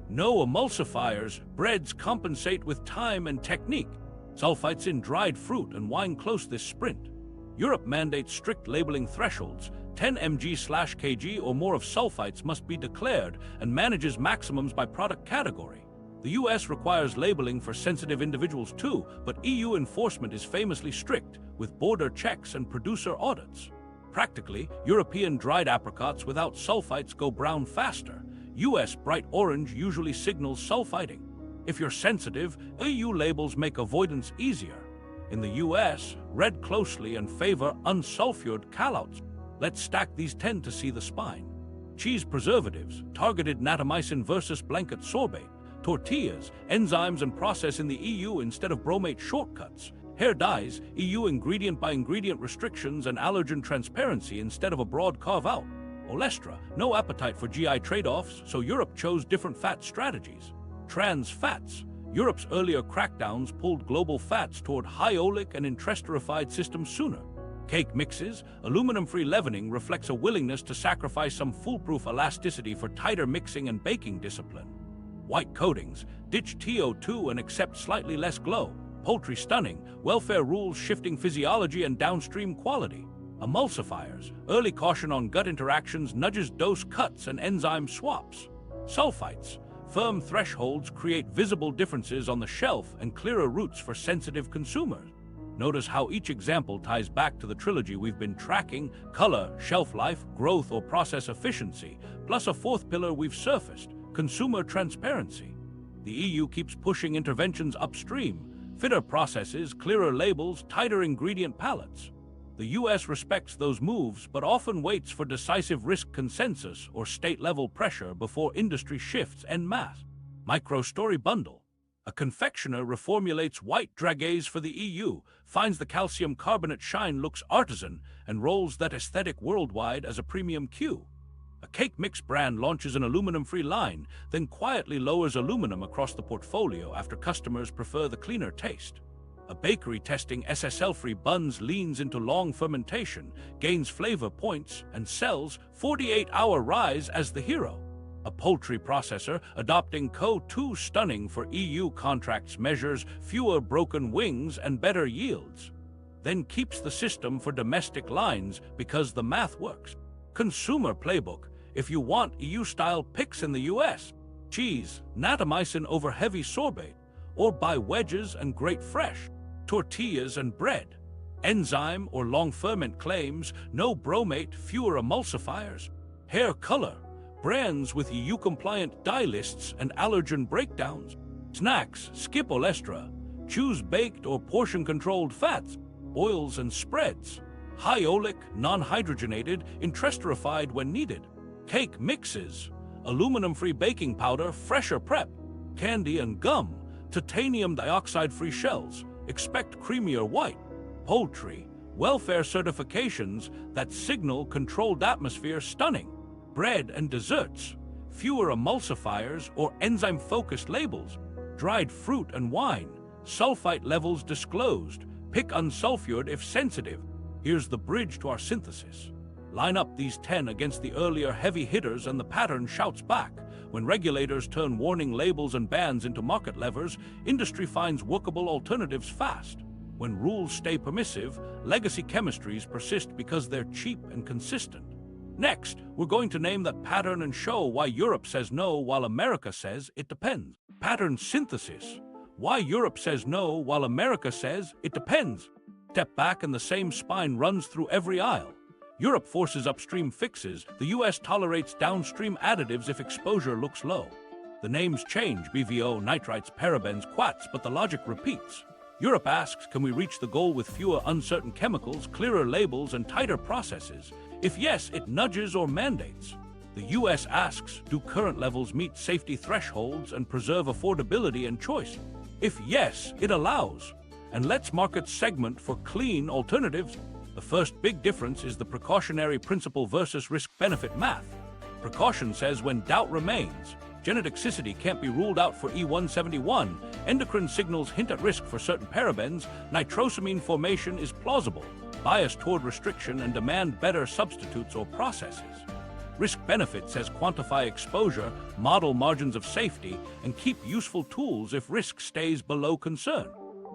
No emulsifiers, breads compensate with time and technique. Sulfites in dried fruit and wine close this sprint. Europe mandates strict labeling thresholds. 10 mg/kg or more of sulfites must be declared and manages maximums by product category. The US requires labeling for sensitive individuals too, but EU enforcement is famously strict, with border checks and producer audits. Practically, European dried apricots without sulfites go brown faster. US bright orange usually signals sulfiting. If you're sensitive, EU labels make avoidance easier. In the US, read closely and favor unsulfured callouts. Let's stack these 10 to see the spine. Cheese preservatives, targeted natamycin versus blanket sorbate. Tortillas, enzymes and process in the EU instead of bromate shortcuts. Hair dyes, EU ingredient by ingredient restrictions and allergen transparency instead of a broad carve-out. olestra, no appetite for GI trade-offs, so Europe chose different fat strategies. Trans fats. Europe's earlier crackdowns pulled global fats toward high oleic and intesterified systems sooner. Cake mixes, aluminum-free leavening reflects a willingness to sacrifice some foolproof elasticity for tighter mixing and baking discipline. White coatings, ditch TO2 and accept slightly less glow. Poultry stunning, welfare rules shifting physiology and downstream quality. Emulsifiers, early caution on gut interactions nudges dose cuts and enzyme swaps. Sulfites, firm thresholds create visible differences on the shelf and clearer routes for sensitive consumers. Notice how each example ties back to the trilogy we've been tracking: color, shelf life, growth or process efficiency, plus a fourth pillar we've surfaced: consumer transparency. The EU keeps pushing interventions upstream: fitter processes, clearer labels, tighter ingredient palettes. The US respects those moves, but often waits for decisive risk consensus or state-level pressure before industry shifts en masse. Micro-story bundle. A confectioner reformulates white dragées for the EU, finds the calcium carbonate shine looks artisan, and rolls that aesthetic worldwide as a premium cue. A cake mix brand launches an aluminum-free line, then quietly lowers aluminum across the portfolio after customers prefer the cleaner taste. A bakery testing SSL-free buns leans into long fermentation, gains flavor points, and sells 48-hour rise as the hero. A poultry processor adopting CO2 stunning for EU contracts measures fewer broken wings and better yields. Then keeps the system for domestic lines because the math works. Consumer playbook. If you want EU-style picks in the US, cheese, natamycin over heavy sorbate, or buy wedges and grate fresh. Tortillas and bread. Enzyme or long ferment claims, no bromate, fewer emulsifiers. Hair color. Brands with EU-compliant dye lists and allergen breakdowns. Snacks, skip olestra. Choose baked or portion-controlled fats, oils and spreads. High oleic, non-hydrogenated, intesterified when needed. Cake mixes. Aluminum-free baking powder, fresher prep. Candy and gum. Titanium dioxide-free shells. Expect creamier white. Poultry. Welfare certifications that signal controlled atmosphere stunning. Bread and desserts, fewer emulsifiers or enzyme-focused labels, dried fruit and wine, sulfite levels disclosed, pick unsulfured if sensitive. Here's the bridge to our synthesis. Line up these 10 against the earlier heavy hitters and the pattern shouts back. When regulators turn warning labels and bans into market levers, industry finds workable alternatives fast. When rules stay permissive, legacy chemistries persist because they're cheap and consistent. Next, we're going to name that pattern and show why Europe says no while America says it depends. Pattern synthesis. Why Europe says no while America says it depends. Step back and the same spine runs through every aisle. Europe forces upstream fixes, the US tolerates downstream additives if exposure looks low. The names change, BVO, nitrites, parabens, quats, but the logic repeats. Europe asks, can we reach the goal with fewer uncertain chemicals, clearer labels, and tighter processes? If yes, it nudges or mandates. The US asks, do current levels meet safety thresholds and preserve affordability and choice? If yes, it allows. And lets markets segment for clean alternatives. The first big difference is the precautionary principle versus risk-benefit math. Precaution says when doubt remains, genotoxicity can't be ruled out for E171, endocrine signals hint at risk for certain parabens, nitrosamine formation is plausible, bias toward restriction and demand better substitutes or processes. Risk-benefit says quantify exposure, model margins of safety, and keep useful tools if risk stays below concern.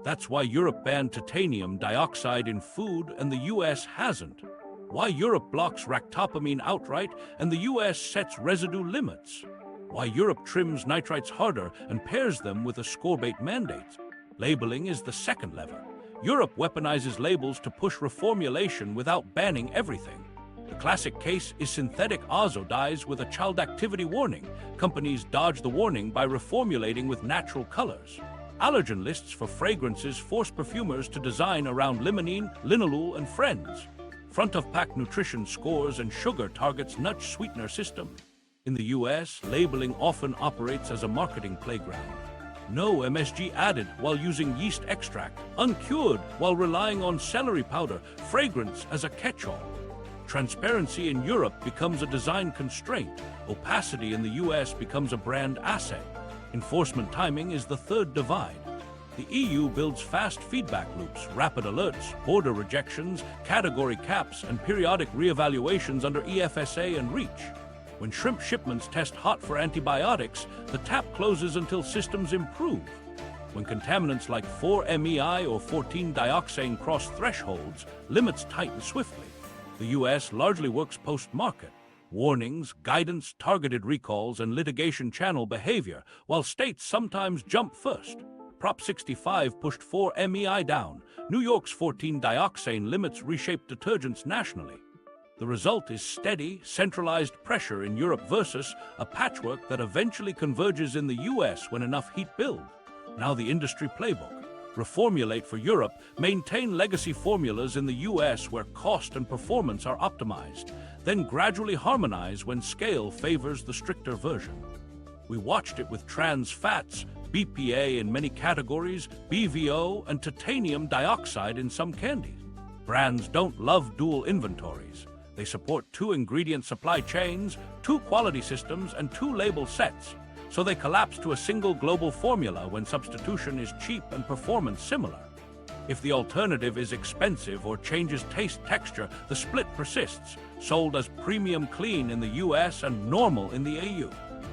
That's why Europe banned titanium dioxide in food and the US hasn't. Why Europe blocks ractopamine outright and the US sets residue limits. Why Europe trims nitrites harder and pairs them with ascorbate mandates. Labeling is the second lever. Europe weaponizes labels to push reformulation without banning everything. The classic case is synthetic azo dyes with a child activity warning. Companies dodge the warning by reformulating with natural colors. Allergen lists for fragrances force perfumers to design around limonene, linalool, and friends. Front-of-pack nutrition scores and sugar targets nudge sweetener system. In the US, labeling often operates as a marketing playground. No MSG added while using yeast extract, uncured while relying on celery powder, fragrance as a catch-all. Transparency in Europe becomes a design constraint. Opacity in the US becomes a brand asset. Enforcement timing is the third divide. The EU builds fast feedback loops, rapid alerts, border rejections, category caps, and periodic reevaluations under EFSA and REACH. When shrimp shipments test hot for antibiotics, the tap closes until systems improve. When contaminants like 4-MeI or 14-dioxane cross thresholds, limits tighten swiftly. The US largely works post-market. Warnings, guidance, targeted recalls, and litigation channel behavior, while states sometimes jump first. Prop 65 pushed 4-MeI down. New York's 14-dioxane limits reshaped detergents nationally. The result is steady, centralized pressure in Europe versus a patchwork that eventually converges in the US when enough heat builds. Now the industry playbook. Reformulate for Europe, maintain legacy formulas in the US where cost and performance are optimized, then gradually harmonize when scale favors the stricter version. We watched it with trans fats, BPA in many categories, BVO, and titanium dioxide in some candies. Brands don't love dual inventories. They support 2-ingredient supply chains, 2 quality systems, and 2 label sets, so they collapse to a single global formula when substitution is cheap and performance similar. If the alternative is expensive or changes taste texture, the split persists, sold as premium clean in the US and normal in the EU.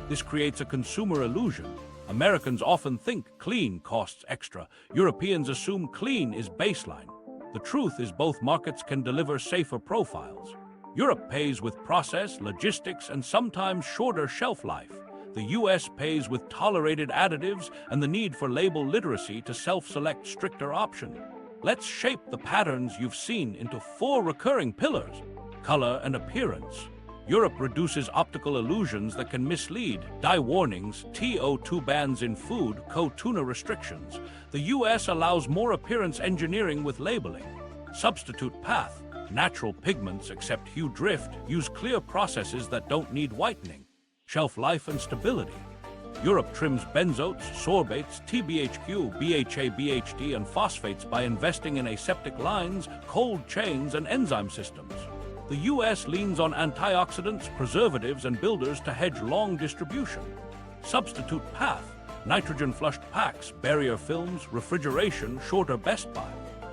This creates a consumer illusion. Americans often think clean costs extra. Europeans assume clean is baseline. The truth is both markets can deliver safer profiles. Europe pays with process, logistics, and sometimes shorter shelf life. The US pays with tolerated additives and the need for label literacy to self-select stricter options. Let's shape the patterns you've seen into 4 recurring pillars: color and appearance. Europe reduces optical illusions that can mislead, dye warnings, TO2 bans in food, Tuna restrictions. The US allows more appearance engineering with labeling. Substitute path. Natural pigments, except hue drift, use clear processes that don't need whitening. Shelf life and stability. Europe trims benzoates, sorbates, TBHQ, BHA, BHD, and phosphates by investing in aseptic lines, cold chains, and enzyme systems. The US leans on antioxidants, preservatives, and builders to hedge long distribution. Substitute path. Nitrogen-flushed packs, barrier films, refrigeration, shorter best buy.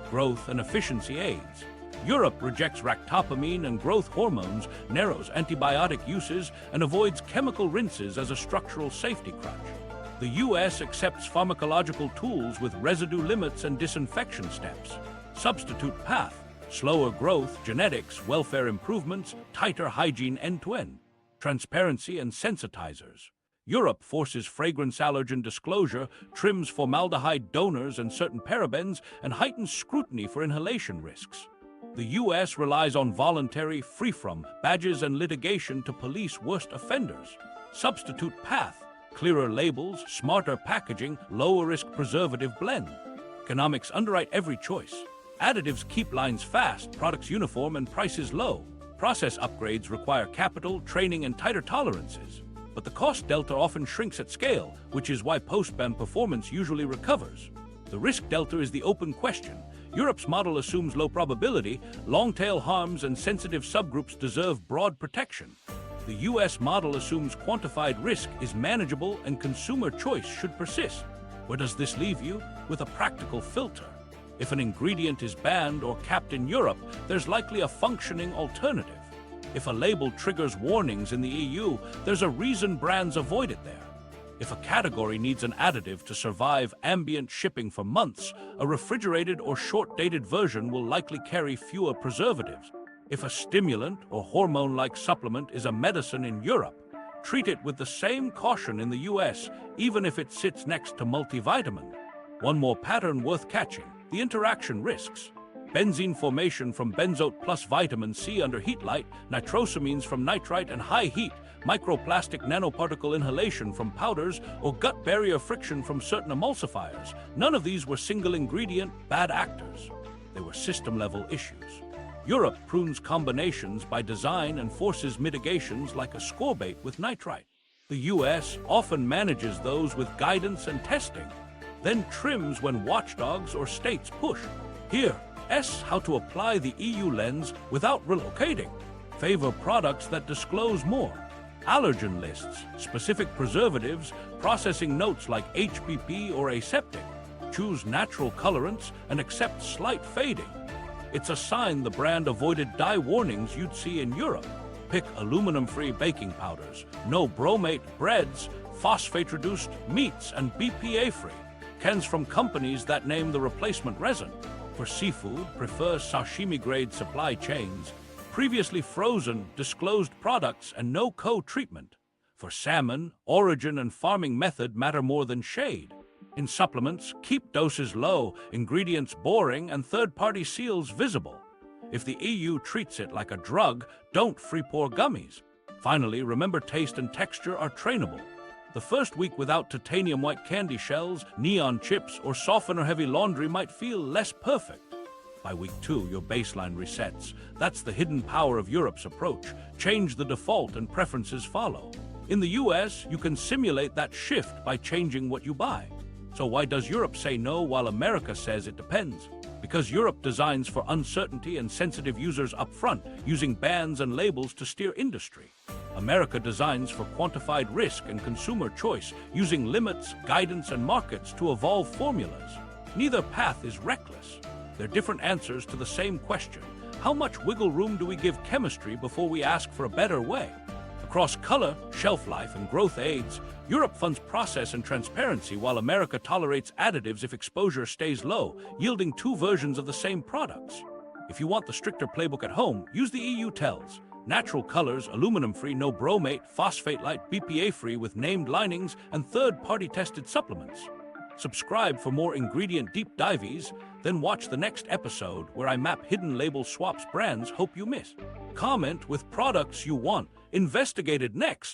Growth and efficiency aids. Europe rejects ractopamine and growth hormones, narrows antibiotic uses, and avoids chemical rinses as a structural safety crutch. The US accepts pharmacological tools with residue limits and disinfection steps. Substitute path. Slower growth, genetics, welfare improvements, tighter hygiene end-to-end. Transparency and sensitizers. Europe forces fragrance allergen disclosure, trims formaldehyde donors and certain parabens, and heightens scrutiny for inhalation risks. The US relies on voluntary, free-from badges and litigation to police worst offenders. Substitute path. Clearer labels, smarter packaging, lower-risk preservative blend. Economics underwrite every choice. Additives keep lines fast, products uniform, and prices low. Process upgrades require capital, training, and tighter tolerances. But the cost delta often shrinks at scale, which is why post-ban performance usually recovers. The risk delta is the open question. Europe's model assumes low probability, long-tail harms and sensitive subgroups deserve broad protection. The US model assumes quantified risk is manageable and consumer choice should persist. Where does this leave you? With a practical filter. If an ingredient is banned or capped in Europe, there's likely a functioning alternative. If a label triggers warnings in the EU, there's a reason brands avoid it there. If a category needs an additive to survive ambient shipping for months, a refrigerated or short-dated version will likely carry fewer preservatives. If a stimulant or hormone-like supplement is a medicine in Europe, treat it with the same caution in the US, even if it sits next to multivitamin. One more pattern worth catching: the interaction risks. Benzene formation from benzoate plus vitamin C under heat light, nitrosamines from nitrite and high heat, microplastic nanoparticle inhalation from powders, or gut barrier friction from certain emulsifiers. None of these were single-ingredient bad actors. They were system-level issues. Europe prunes combinations by design and forces mitigations like a scorbate with nitrite. The US often manages those with guidance and testing, then trims when watchdogs or states push. Here, how to apply the EU lens without relocating. favor products that disclose more. Allergen lists, specific preservatives, processing notes like HPP or aseptic. Choose natural colorants and accept slight fading. It's a sign the brand avoided dye warnings you'd see in Europe. Pick aluminum-free baking powders, no bromate breads, phosphate-reduced meats, and BPA-free. Cans from companies that name the replacement resin. For seafood, prefer sashimi-grade supply chains, previously frozen, disclosed products, and no co-treatment. For salmon, origin and farming method matter more than shade. In supplements, keep doses low, ingredients boring, and third-party seals visible. If the EU treats it like a drug, don't free-pour gummies. Finally, remember taste and texture are trainable. The first week without titanium white candy shells, neon chips, or softener-heavy laundry might feel less perfect. By week 2, your baseline resets. That's the hidden power of Europe's approach. Change the default and preferences follow. In the US, you can simulate that shift by changing what you buy. So why does Europe say no while America says it depends? Because Europe designs for uncertainty and sensitive users up front, using bans and labels to steer industry. America designs for quantified risk and consumer choice, using limits, guidance, and markets to evolve formulas. Neither path is reckless. They're different answers to the same question. How much wiggle room do we give chemistry before we ask for a better way? Across color, shelf life, and growth aids, Europe funds process and transparency while America tolerates additives if exposure stays low, yielding two versions of the same products. If you want the stricter playbook at home, use the EU tells. Natural colors, aluminum-free, no bromate, phosphate-light, BPA-free with named linings, and third-party tested supplements. Subscribe for more ingredient deep dives, then watch the next episode where I map hidden label swaps brands hope you miss. Comment with products you want investigated next.